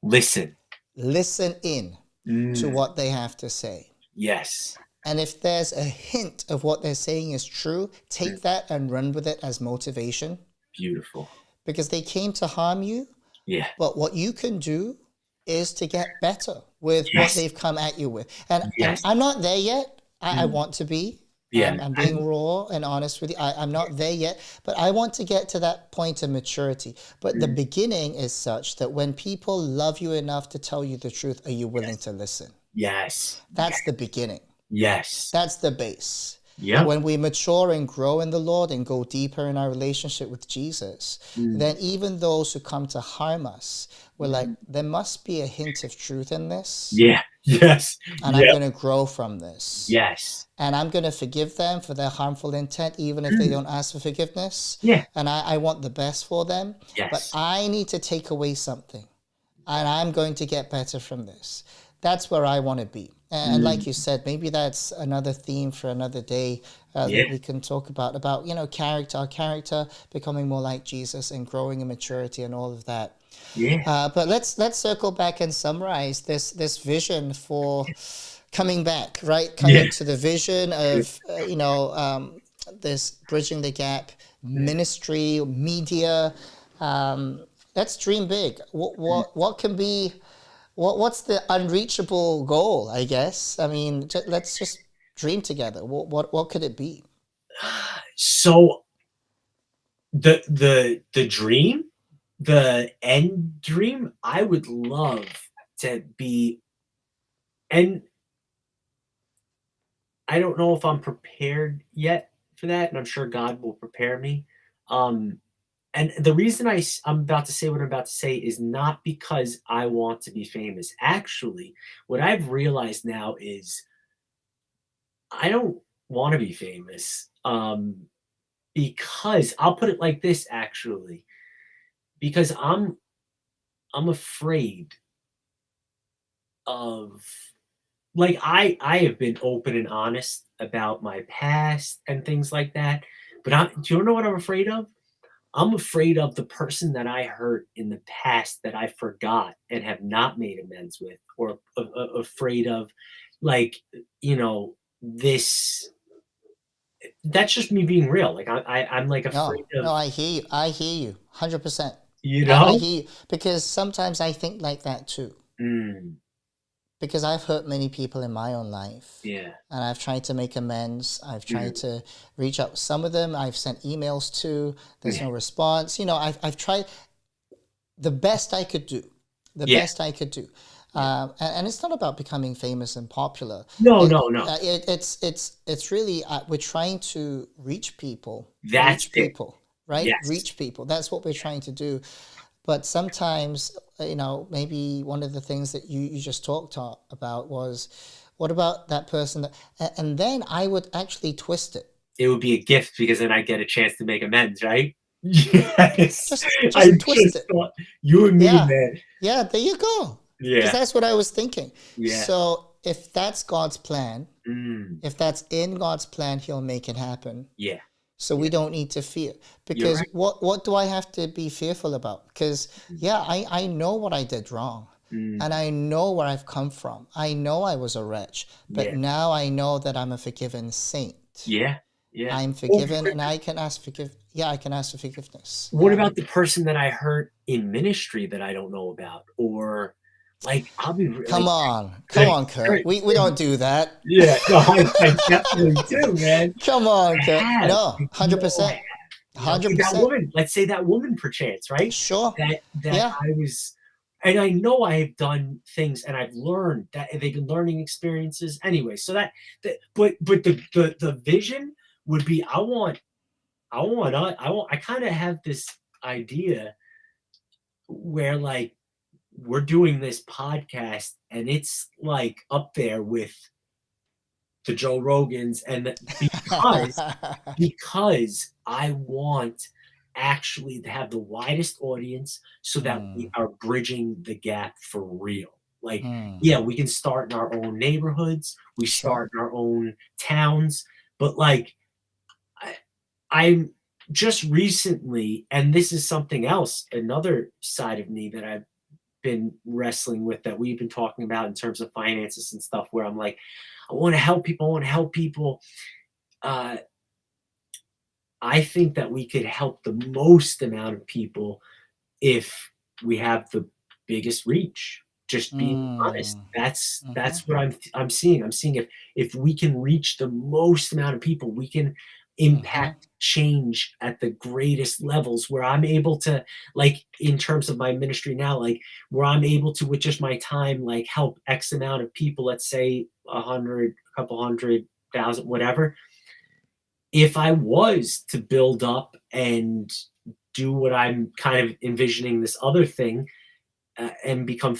Speaker 2: Listen.
Speaker 1: Listen in to
Speaker 2: Mm.
Speaker 1: what they have to say.
Speaker 2: Yes.
Speaker 1: And if there's a hint of what they're saying is true,
Speaker 2: Mm.
Speaker 1: take that and run with it as motivation
Speaker 2: Beautiful.
Speaker 1: because they came to harm you.
Speaker 2: Yeah.
Speaker 1: But what you can do is to get better with what
Speaker 2: Yes.
Speaker 1: they've come at you with. And
Speaker 2: Yes.
Speaker 1: I'm not there yet. I
Speaker 2: Mm.
Speaker 1: want to be.
Speaker 2: Yeah.
Speaker 1: I'm being raw and honest with you. I'm not there yet, but I want to get to that point of maturity. But the
Speaker 2: Mm.
Speaker 1: beginning is such that when people love you enough to tell you the truth, are you willing
Speaker 2: Yes.
Speaker 1: to listen?
Speaker 2: Yes.
Speaker 1: That's the beginning.
Speaker 2: Yes.
Speaker 1: That's the base.
Speaker 2: Yep.
Speaker 1: When we mature and grow in the Lord and go deeper in our relationship with Jesus,
Speaker 2: Mm.
Speaker 1: then even those who come to harm us, we're like,
Speaker 2: Mm.
Speaker 1: there must be a hint of truth in this,
Speaker 2: Yeah. Yes.
Speaker 1: and I'm
Speaker 2: Yep.
Speaker 1: going to grow from this.
Speaker 2: Yes.
Speaker 1: And I'm going to forgive them for their harmful intent, even if they
Speaker 2: Mm.
Speaker 1: don't ask for forgiveness.
Speaker 2: Yeah.
Speaker 1: And I want the best for them. But
Speaker 2: Yes.
Speaker 1: I need to take away something, and I'm going to get better from this. That's where I want to be. And like
Speaker 2: Mm.
Speaker 1: you said, maybe that's another theme for another day
Speaker 2: Yeah.
Speaker 1: that we can talk about, you know, character, our character becoming more like Jesus and growing in maturity and all of that.
Speaker 2: Yeah.
Speaker 1: But let's circle back and summarize this vision for coming back, right?
Speaker 2: Yeah.
Speaker 1: Coming to the vision of this bridging the gap ministry, media, Let's dream big. What can be what's the unreachable goal? I guess. I mean, let's just dream together. What could it be?
Speaker 2: So the dream, the end dream, I would love to be, and I don't know if I'm prepared yet for that, and I'm sure God will prepare me. Um, and the reason I'm about to say what I'm about to say is not because I want to be famous. Actually, what I've realized now is I don't want to be famous. Because I'll put it like this, actually, because I'm afraid of, like, I have been open and honest about my past and things like that. But do you know what I'm afraid of? I'm afraid of the person that I hurt in the past that I forgot and have not made amends with, or afraid of, like, this. That's just me being real. Like, I'm like
Speaker 1: No,
Speaker 2: afraid
Speaker 1: no,
Speaker 2: of,
Speaker 1: I hear you. I hear you, 100%.
Speaker 2: you
Speaker 1: I
Speaker 2: know.
Speaker 1: hear you because sometimes I think like that too.
Speaker 2: Mm,
Speaker 1: Because I've hurt many people in my own life,
Speaker 2: yeah.
Speaker 1: and I've tried to make amends. I've tried
Speaker 2: Mm,
Speaker 1: to reach out. Some of them I've sent emails to. There's
Speaker 2: yeah.
Speaker 1: no response. I've tried the best I could do, the
Speaker 2: Yeah.
Speaker 1: best I could do.
Speaker 2: Yeah.
Speaker 1: And it's not about becoming famous and popular.
Speaker 2: No,
Speaker 1: It,
Speaker 2: no, no.
Speaker 1: it's really we're trying to
Speaker 2: That's
Speaker 1: reach
Speaker 2: it.
Speaker 1: people, right?
Speaker 2: Yes.
Speaker 1: Reach people. That's what we're trying to do. But sometimes, maybe one of the things that you just about was, what about that person that, and then I would actually twist it.
Speaker 2: It would be a gift because then I get a chance to make amends, right? Yes. I
Speaker 1: Just twist
Speaker 2: just
Speaker 1: it.
Speaker 2: thought you and me,
Speaker 1: Yeah.
Speaker 2: man.
Speaker 1: Yeah, there you go. Because
Speaker 2: Yeah.
Speaker 1: that's what I was thinking.
Speaker 2: Yeah.
Speaker 1: So if that's God's plan,
Speaker 2: Mm.
Speaker 1: if that's in God's plan, He'll make it happen.
Speaker 2: Yeah.
Speaker 1: So we
Speaker 2: Yeah.
Speaker 1: don't need to fear.
Speaker 2: You're
Speaker 1: Because
Speaker 2: right.
Speaker 1: what do I have to be fearful about? Because,
Speaker 2: Mm.
Speaker 1: yeah, I know what I did wrong. And
Speaker 2: Mm.
Speaker 1: I know where I've come from. I know I was a wretch. But
Speaker 2: Yeah.
Speaker 1: now I know that I'm a forgiven saint.
Speaker 2: Yeah. Yeah.
Speaker 1: I'm
Speaker 2: Well,
Speaker 1: forgiven and I can ask I can ask for forgiveness.
Speaker 2: what
Speaker 1: Yeah.
Speaker 2: about the person that I hurt in ministry that I don't know about? Or, like, I'll be
Speaker 1: Come
Speaker 2: like,
Speaker 1: on. Come
Speaker 2: like,
Speaker 1: on, Kurt. We don't do that.
Speaker 2: yeah. No, I definitely do, man.
Speaker 1: Come on,
Speaker 2: I
Speaker 1: Kurt.
Speaker 2: have.
Speaker 1: No,
Speaker 2: You know,
Speaker 1: 100%.
Speaker 2: like that
Speaker 1: 100%.
Speaker 2: woman, let's say that woman perchance, right?
Speaker 1: Sure.
Speaker 2: That
Speaker 1: Yeah.
Speaker 2: I was, and I know I have done things and I've learned that they've been learning experiences anyway. So but the vision would be, I kind of have this idea where, like, we're doing this podcast and it's like up there with the Joe Rogans, and because I want actually to have the widest audience so that we
Speaker 1: Hmm.
Speaker 2: are bridging the gap for real. Like,
Speaker 1: Hmm.
Speaker 2: yeah, we can start in our own neighborhoods, we
Speaker 1: Sure.
Speaker 2: start in our own towns, but, like, I, I'm just recently, and this is something else, another side of me that I've been wrestling with, that we've been talking about in terms of finances and stuff, where I'm like, I want to help people, I want to help people. Uh, I think that we could help the most amount of people if we have the biggest reach. Just being honest.
Speaker 1: Hmm.
Speaker 2: That's
Speaker 1: Mm-hmm.
Speaker 2: what I'm seeing. I'm seeing if we can reach the most amount of people, we can
Speaker 1: Mm-hmm.
Speaker 2: impact change at the greatest levels, where I'm able to, like, in terms of my ministry now, like, where I'm able to, with just my time, like, help X amount of people, let's say 100, a couple 100,000, whatever. If I was to build up and do what I'm kind of envisioning, this other thing, and become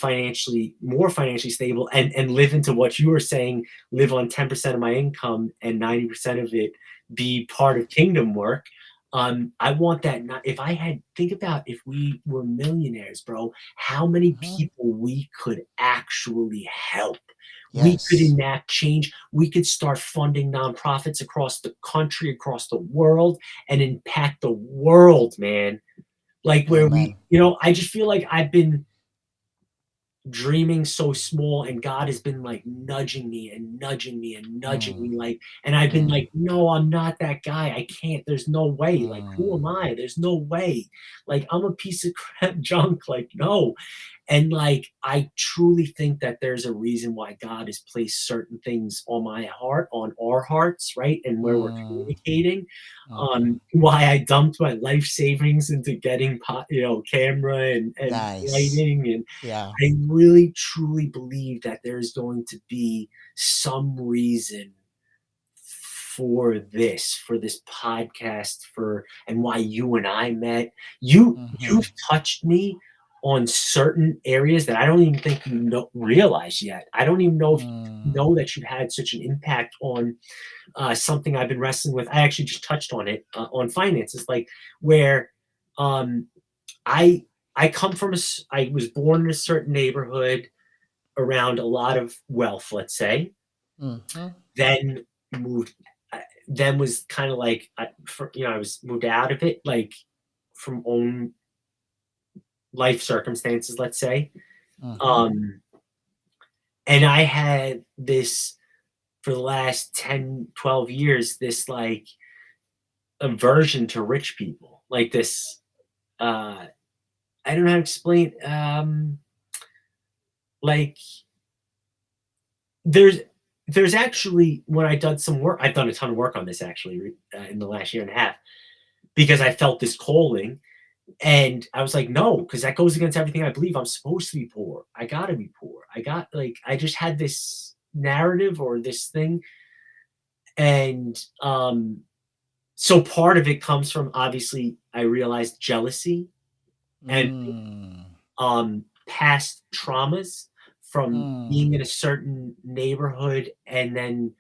Speaker 2: more financially stable, and live into what you were saying, live on 10% of my income and 90% of it be part of kingdom work. I want that. Not if I had think about, if we were millionaires, bro, how many
Speaker 1: Mm-hmm.
Speaker 2: people we could actually help. We could
Speaker 1: Yes.
Speaker 2: enact change. We could start funding nonprofits across the country, across the world, and impact the world, man. Like, where we,
Speaker 1: Amen.
Speaker 2: I just feel like I've been dreaming so small, and God has been like nudging me and nudging me and nudging
Speaker 1: Mm.
Speaker 2: me, like, and I've been
Speaker 1: Mm.
Speaker 2: like, no, I'm not that guy. I can't. There's no way. Like, who
Speaker 1: Mm.
Speaker 2: am I? There's no way. Like, I'm a piece of crap junk. Like, no. And like, I truly think that there's a reason why God has placed certain things on my heart, on our hearts, right? And where we're
Speaker 1: Mm.
Speaker 2: communicating.
Speaker 1: Mhm.
Speaker 2: Why I dumped my life savings into getting, camera and
Speaker 1: Nice.
Speaker 2: lighting. And
Speaker 1: Yeah.
Speaker 2: I really truly believe that there's going to be some reason for this podcast, for and why you and I met. You've
Speaker 1: Mhm.
Speaker 2: touched me on certain areas that I don't even think you realize yet. I don't even know if you
Speaker 1: Mm.
Speaker 2: know that you've had such an impact on something I've been wrestling with. I actually just touched on it on finances, like where um, I I come from I was born in a certain neighborhood around a lot of wealth, let's say.
Speaker 1: Mhm.
Speaker 2: Then moved, then was kind of like, I was moved out of it, like from own life circumstances, let's say.
Speaker 1: Mhm.
Speaker 2: Um, and I had this for the last 10, 12 years, this like aversion to rich people, like this. Uh, I don't know how to explain. Like there's there's actually, when I done some work, I've done a ton of work on this actually in the last year and a half, because I felt this calling. And I was like, no, because that goes against everything I believe. I'm supposed to be poor. I gotta be poor. I just had this narrative or this thing. And so part of it comes from, obviously, I realized jealousy and
Speaker 1: Mm.
Speaker 2: past traumas from being
Speaker 1: Mm.
Speaker 2: in a certain neighborhood, and then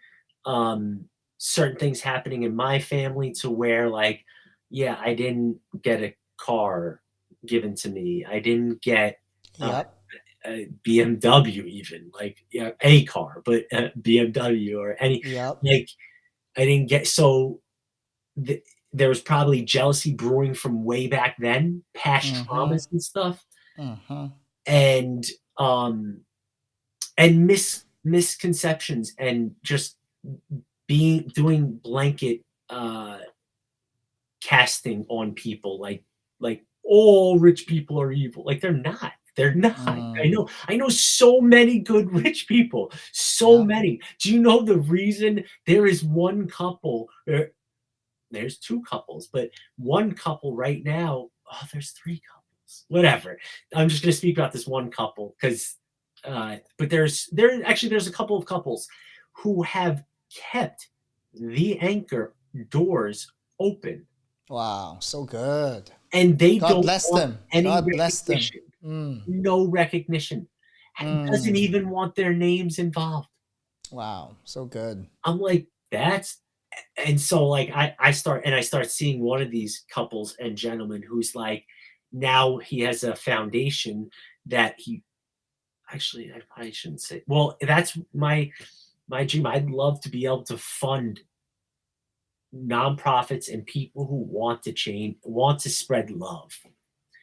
Speaker 2: um, certain things happening in my family to where, like, yeah, I didn't get a car given to me. I didn't get uh,
Speaker 1: Yep.
Speaker 2: a BMW, even like, yeah, a car, but BMW or any,
Speaker 1: Yep.
Speaker 2: like, I didn't get, so th- there was probably jealousy brewing from way back then, past
Speaker 1: Mhm.
Speaker 2: traumas and stuff,
Speaker 1: Mhm.
Speaker 2: and um and misconceptions, and just being doing blanket casting on people, like all rich people are evil. Like, they're not.
Speaker 1: Mm.
Speaker 2: I know so many good rich people, so
Speaker 1: Yep.
Speaker 2: many. Do you know the reason there is one couple, there's two couples, but one couple right now, oh, there's three couples. Whatever. I'm just gonna speak about this one couple because but there's a couple of couples who have kept the anchor doors open,
Speaker 1: Wow. So good.
Speaker 2: and they
Speaker 1: God
Speaker 2: don't
Speaker 1: bless
Speaker 2: want
Speaker 1: them.
Speaker 2: any
Speaker 1: God bless them.
Speaker 2: recognition.
Speaker 1: Mm.
Speaker 2: No recognition. Doesn't
Speaker 1: Mm.
Speaker 2: even want their names involved.
Speaker 1: Wow. So good.
Speaker 2: I'm like, that's, and so like I start seeing one of these couples and gentlemen who's like, now he has a foundation that he, actually, I probably shouldn't say, well, that's my dream. I'd love to be able to fund nonprofits and people who want to change, want to spread love,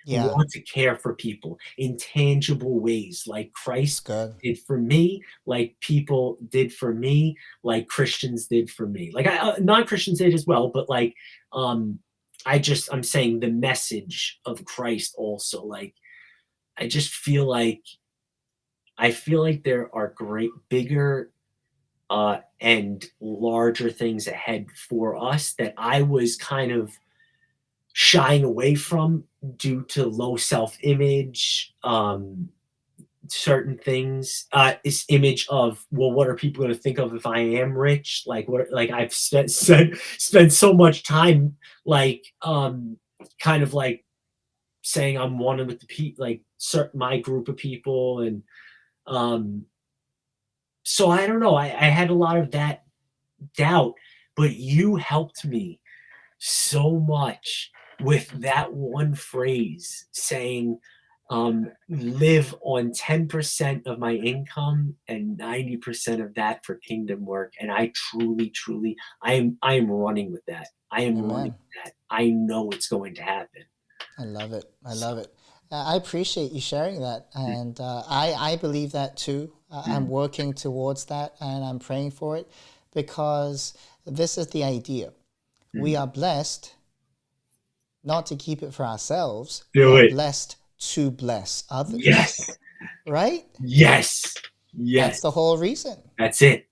Speaker 2: who
Speaker 1: Yeah.
Speaker 2: want to care for people in tangible ways, like
Speaker 1: That's
Speaker 2: Christ
Speaker 1: good.
Speaker 2: did for me, like people did for me, like Christians did for me. Like, non-Christians did as well, but like, um, I'm saying the message of Christ also. Like, I just feel like, there are great, bigger, and larger things ahead for us that I was kind of shying away from due to low self-image, certain things, this image of, well, what are people going to think of if I am rich? Like, what, like, I've spent so much time, like, kind of like saying I'm one of the people, like, certain my group of people. And um so I don't know, I had a lot of that doubt, but you helped me so much with that one phrase, saying, live on 10% of my income and 90% of that for kingdom work. And I truly, truly, I am running with that. I am running
Speaker 1: Amen.
Speaker 2: with that. I know it's going to happen.
Speaker 1: I love it. I
Speaker 2: So,
Speaker 1: love it. I appreciate you sharing that, and I believe that too. I'm
Speaker 2: Mm,
Speaker 1: working towards that, and I'm praying for it, because this is the idea. We
Speaker 2: mm.
Speaker 1: are blessed not to keep it for ourselves. We
Speaker 2: Do
Speaker 1: are
Speaker 2: it.
Speaker 1: blessed to bless others,
Speaker 2: Yes.
Speaker 1: right?
Speaker 2: Yes.
Speaker 1: That's
Speaker 2: Yes.
Speaker 1: the whole reason.
Speaker 2: That's it.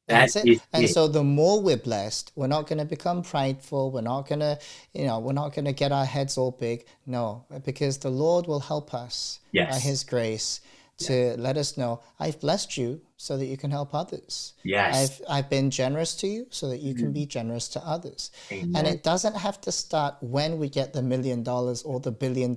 Speaker 2: That
Speaker 1: That's it.
Speaker 2: is
Speaker 1: And
Speaker 2: it.
Speaker 1: so the more we're blessed, we're not going to become prideful. We're not going to, we're not going to get our heads all big. No, because the Lord will help us by
Speaker 2: Yes.
Speaker 1: his grace
Speaker 2: Yes.
Speaker 1: to let us know, I've blessed you so that you can help others.
Speaker 2: Yes.
Speaker 1: I've been generous to you so that you can
Speaker 2: Mm.
Speaker 1: be generous to others. And
Speaker 2: Amen.
Speaker 1: it doesn't have to start when we get the $1 million or the $1 billion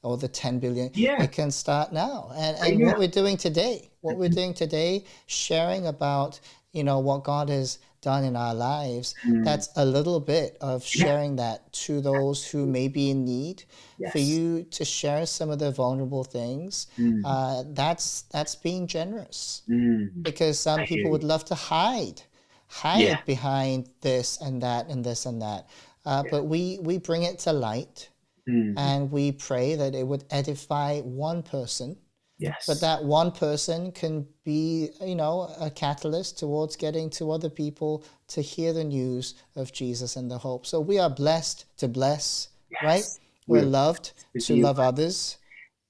Speaker 1: or the 10 billion.
Speaker 2: Yeah.
Speaker 1: It can start now.
Speaker 2: Right
Speaker 1: And
Speaker 2: now.
Speaker 1: what we're doing today,
Speaker 2: Mhm.
Speaker 1: sharing about, what God has done in our lives,
Speaker 2: Mm.
Speaker 1: that's a little bit of
Speaker 2: Yeah.
Speaker 1: sharing that to those who may be in need. For
Speaker 2: Yes.
Speaker 1: you to share some of the vulnerable things,
Speaker 2: Mm.
Speaker 1: that's being generous,
Speaker 2: Mm.
Speaker 1: because some
Speaker 2: I hear
Speaker 1: people
Speaker 2: you.
Speaker 1: would love to
Speaker 2: Yeah.
Speaker 1: hide behind this and that and this and that.
Speaker 2: Yeah.
Speaker 1: But we bring it to light,
Speaker 2: Mm.
Speaker 1: and we pray that it would edify one person, but
Speaker 2: Yes.
Speaker 1: that one person can be, a catalyst towards getting to other people to hear the news of Jesus and the hope. So we are blessed to bless, right?
Speaker 2: Yes.
Speaker 1: We're
Speaker 2: We're
Speaker 1: loved
Speaker 2: blessed to
Speaker 1: to
Speaker 2: be a
Speaker 1: love
Speaker 2: blessing.
Speaker 1: others,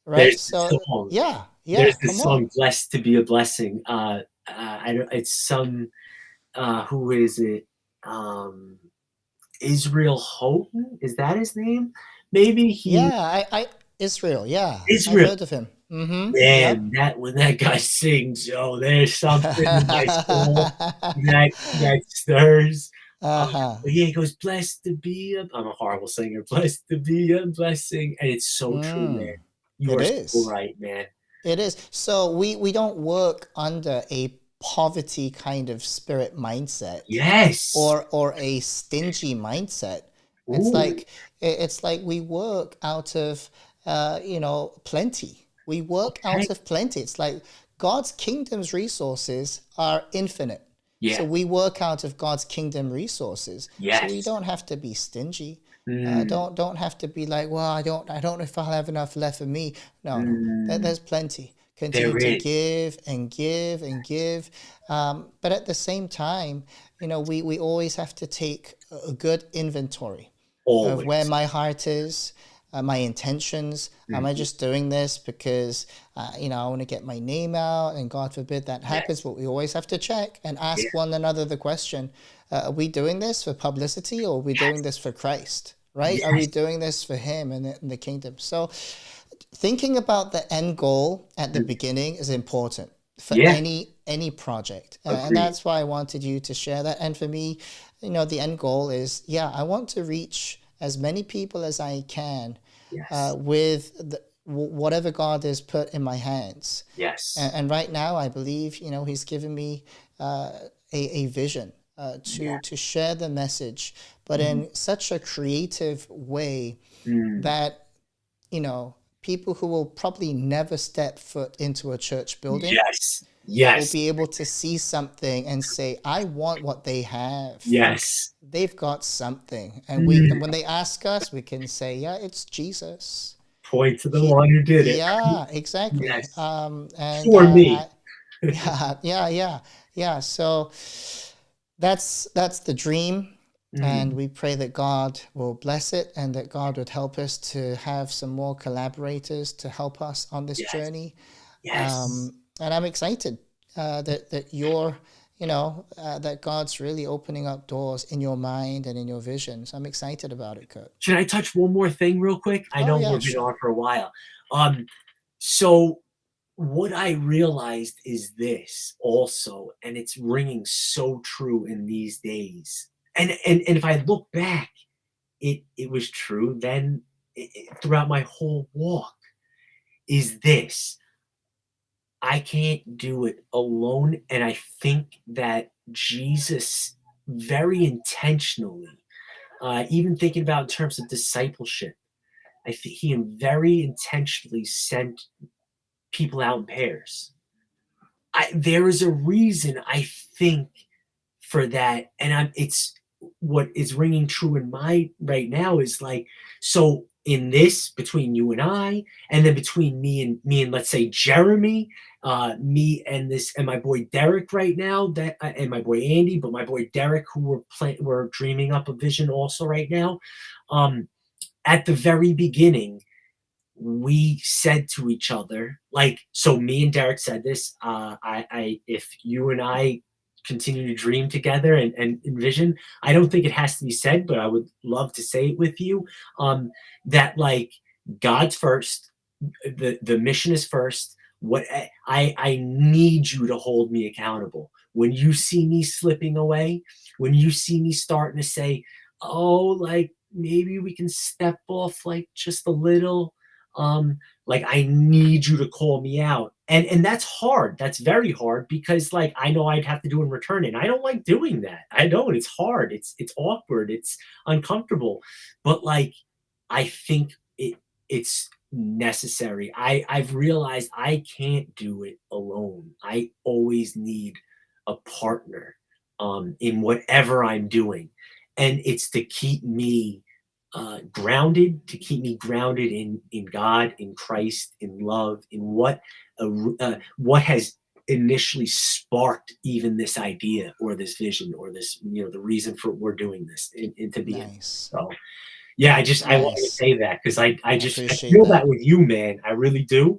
Speaker 1: right?
Speaker 2: There's the
Speaker 1: So
Speaker 2: song.
Speaker 1: yeah, yeah,
Speaker 2: There's the
Speaker 1: come on.
Speaker 2: song "Blessed to Be a Blessing." I don't. It's some. Who is it? Um, Israel Houghton. Is that his name? Maybe he.
Speaker 1: Yeah, Israel, yeah. I've
Speaker 2: Israel.
Speaker 1: heard of him. Mm-hmm. Yep.
Speaker 2: Man, that when that guy sings, oh, there's something in my soul that stirs.
Speaker 1: Uh-huh.
Speaker 2: But yeah, he goes, "Blessed to be a." I'm a horrible singer. Blessed to be a blessing, and it's so true, man.
Speaker 1: Mm.
Speaker 2: You
Speaker 1: It
Speaker 2: are so
Speaker 1: is.
Speaker 2: right, man.
Speaker 1: It is. So we don't work under a poverty kind of spirit mindset,
Speaker 2: Yes.
Speaker 1: or a stingy mindset. It's
Speaker 2: Ooh.
Speaker 1: like we work out of plenty. We work
Speaker 2: Okay.
Speaker 1: out of plenty. It's like God's kingdom's resources are infinite. So
Speaker 2: Yeah.
Speaker 1: we work out of God's kingdom resources. So we
Speaker 2: Yes.
Speaker 1: don't have to be stingy.
Speaker 2: Mm,
Speaker 1: Don't have to be like, well, I don't know if I'll have enough left for me. No, no,
Speaker 2: mm,
Speaker 1: there's plenty. Continue
Speaker 2: there
Speaker 1: to
Speaker 2: is
Speaker 1: give and give and give, but at the same time, we always have to take a good inventory of where
Speaker 2: always.
Speaker 1: my heart is, my intentions. Am I
Speaker 2: Mhm.
Speaker 1: just doing this because, I want to get my name out, and God forbid that happens,
Speaker 2: Yes.
Speaker 1: but we always have to check and
Speaker 2: Yeah.
Speaker 1: ask one another the question, are we doing this for publicity, or are we doing
Speaker 2: Yes.
Speaker 1: this for Christ? Right? Are we
Speaker 2: Yes.
Speaker 1: doing this for Him and the kingdom? So thinking about the end goal at the
Speaker 2: Mm,
Speaker 1: beginning is important for
Speaker 2: yeah.
Speaker 1: any project, and
Speaker 2: Agreed.
Speaker 1: that's why I wanted you to share that. And for me, the end goal is, yeah, I want to reach as many people as I can,
Speaker 2: Yes.
Speaker 1: with whatever God has put in my hands.
Speaker 2: Yes.
Speaker 1: And right now, I believe, He's given me a vision,
Speaker 2: Yeah.
Speaker 1: to share the message, but
Speaker 2: Mm,
Speaker 1: in such a creative way
Speaker 2: mm.
Speaker 1: that, people who will probably never step foot into a church building
Speaker 2: Yes.
Speaker 1: will
Speaker 2: Yes.
Speaker 1: be able to see something and say, I want what they have.
Speaker 2: Yes.
Speaker 1: They've got something. And
Speaker 2: Mm.
Speaker 1: when they ask us, we can say, yeah, it's Jesus.
Speaker 2: Point to the
Speaker 1: He,
Speaker 2: one who did it.
Speaker 1: yeah, exactly.
Speaker 2: Yes.
Speaker 1: And
Speaker 2: For me.
Speaker 1: yeah, yeah, yeah, yeah. So that's the dream, and
Speaker 2: Mm.
Speaker 1: we pray that God will bless it, and that God would help us to have some more collaborators to help us on this
Speaker 2: Yes.
Speaker 1: journey.
Speaker 2: Yes.
Speaker 1: And I'm excited, that you're, that God's really opening up doors in your mind and in your vision. So I'm excited about it, Kurt.
Speaker 2: Should I touch one more thing real quick? I
Speaker 1: Oh
Speaker 2: know
Speaker 1: yeah,
Speaker 2: we've been
Speaker 1: sure.
Speaker 2: on for a while. Um, so what I realized is this also, and it's ringing so true in these days. And if I look back, it was true then, throughout my whole walk, is this: I can't do it alone, and I think that Jesus very intentionally, even thinking about in terms of discipleship, I think he very intentionally sent people out in pairs. There is a reason I think for that, and it's what is ringing true in my right now is like, so in this between you and then between me and let's say Jeremy, me and this and my boy Derek right now, that and my boy Andy, but my boy Derek, who we're dreaming up a vision also right now. Um, at the very beginning, we said to each other, like, so me and Derek said this, if you and I continue to dream together and envision, I don't think it has to be said, but I would love to say it with you, that like God's first, the mission is first. What I need you to hold me accountable. When you see me slipping away, when you see me starting to say, oh, like maybe we can step off like just a little, like I need you to call me out. And that's hard. That's very hard because like I know I'd have to do in return. And I don't like doing that. I don't. It's hard. It's awkward. It's uncomfortable. But like I think it's necessary. I've realized I can't do it alone. I always need a partner in whatever I'm doing, and it's to keep me grounded, to keep me grounded in God, in Christ, in love, in what has initially sparked even this idea or this vision or this, the reason for we're doing this into being.
Speaker 1: Nice.
Speaker 2: So yeah, I wanted to
Speaker 1: Nice.
Speaker 2: say that because
Speaker 1: I
Speaker 2: I
Speaker 1: appreciate
Speaker 2: feel that
Speaker 1: that.
Speaker 2: with you, man. I really do.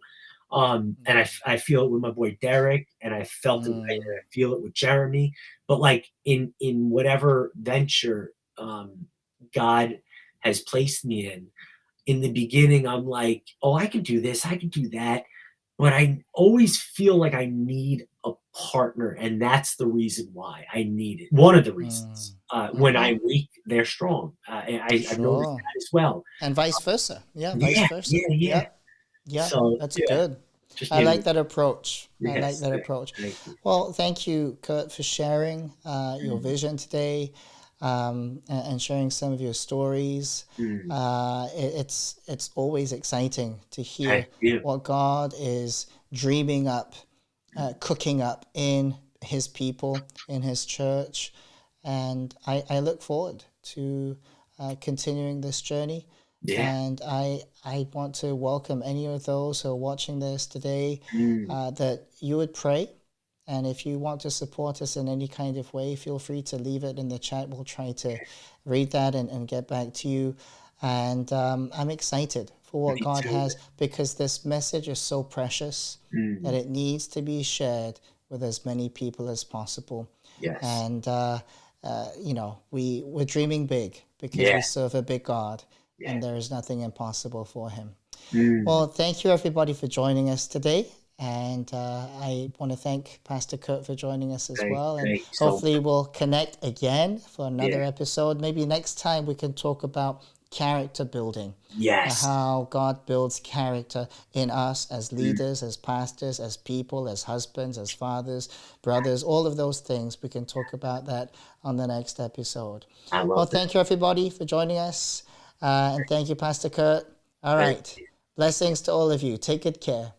Speaker 2: And
Speaker 1: Mm.
Speaker 2: I feel it with my boy Derek, and I felt it, and
Speaker 1: Mm.
Speaker 2: I feel it with Jeremy. But like in whatever venture God has placed me in the beginning, I'm like, oh, I could do this, I could do that. But I always feel like I need a partner, and that's the reason why I need it. One of the
Speaker 1: Mm.
Speaker 2: reasons. When
Speaker 1: Mm-hmm.
Speaker 2: I'm weak, they're strong. I've noticed
Speaker 1: Sure.
Speaker 2: that as well.
Speaker 1: And vice versa. Yeah, vice
Speaker 2: Yeah,
Speaker 1: versa.
Speaker 2: yeah, yeah.
Speaker 1: Yep. Yep.
Speaker 2: So
Speaker 1: That's
Speaker 2: yeah,
Speaker 1: good.
Speaker 2: just
Speaker 1: I
Speaker 2: needed.
Speaker 1: like that approach. I like
Speaker 2: Yes,
Speaker 1: that approach.
Speaker 2: thank you.
Speaker 1: Well, thank you, Kurt, for sharing your
Speaker 2: Mm,
Speaker 1: vision today, and sharing some of your stories.
Speaker 2: mm.
Speaker 1: It's always exciting to hear
Speaker 2: Thank you.
Speaker 1: what God is dreaming up, cooking up in His people, in His church, and I look forward to continuing this journey.
Speaker 2: Yeah.
Speaker 1: And I want to welcome any of those who are watching this today,
Speaker 2: Mm,
Speaker 1: that you would pray. And if you want to support us in any kind of way, feel free to leave it in the chat. We'll try to read that and get back to you. And I'm excited for what
Speaker 2: me
Speaker 1: God
Speaker 2: too.
Speaker 1: has, because this message is so precious that
Speaker 2: Mm,
Speaker 1: it needs to be shared with as many people as possible.
Speaker 2: yes.
Speaker 1: And we're dreaming big because
Speaker 2: Yeah.
Speaker 1: we serve a big God,
Speaker 2: Yeah.
Speaker 1: and there is nothing impossible for Him.
Speaker 2: Mm,
Speaker 1: Well, thank you everybody for joining us today. And I want to thank Pastor Kurt for joining us as well. And
Speaker 2: thank you so
Speaker 1: hopefully
Speaker 2: much.
Speaker 1: we'll connect again for
Speaker 2: Yeah.
Speaker 1: another episode. Maybe next time we can talk about character building,
Speaker 2: Yes.
Speaker 1: how God builds character in us as
Speaker 2: Mm,
Speaker 1: leaders, as pastors, as people, as husbands, as fathers, brothers, all of those things. We can talk about that on the next episode.
Speaker 2: I
Speaker 1: Well,
Speaker 2: love that.
Speaker 1: thank you everybody for joining us. And thank you, Pastor Kurt. All
Speaker 2: Thank
Speaker 1: right. Blessings to all of you. Take good care.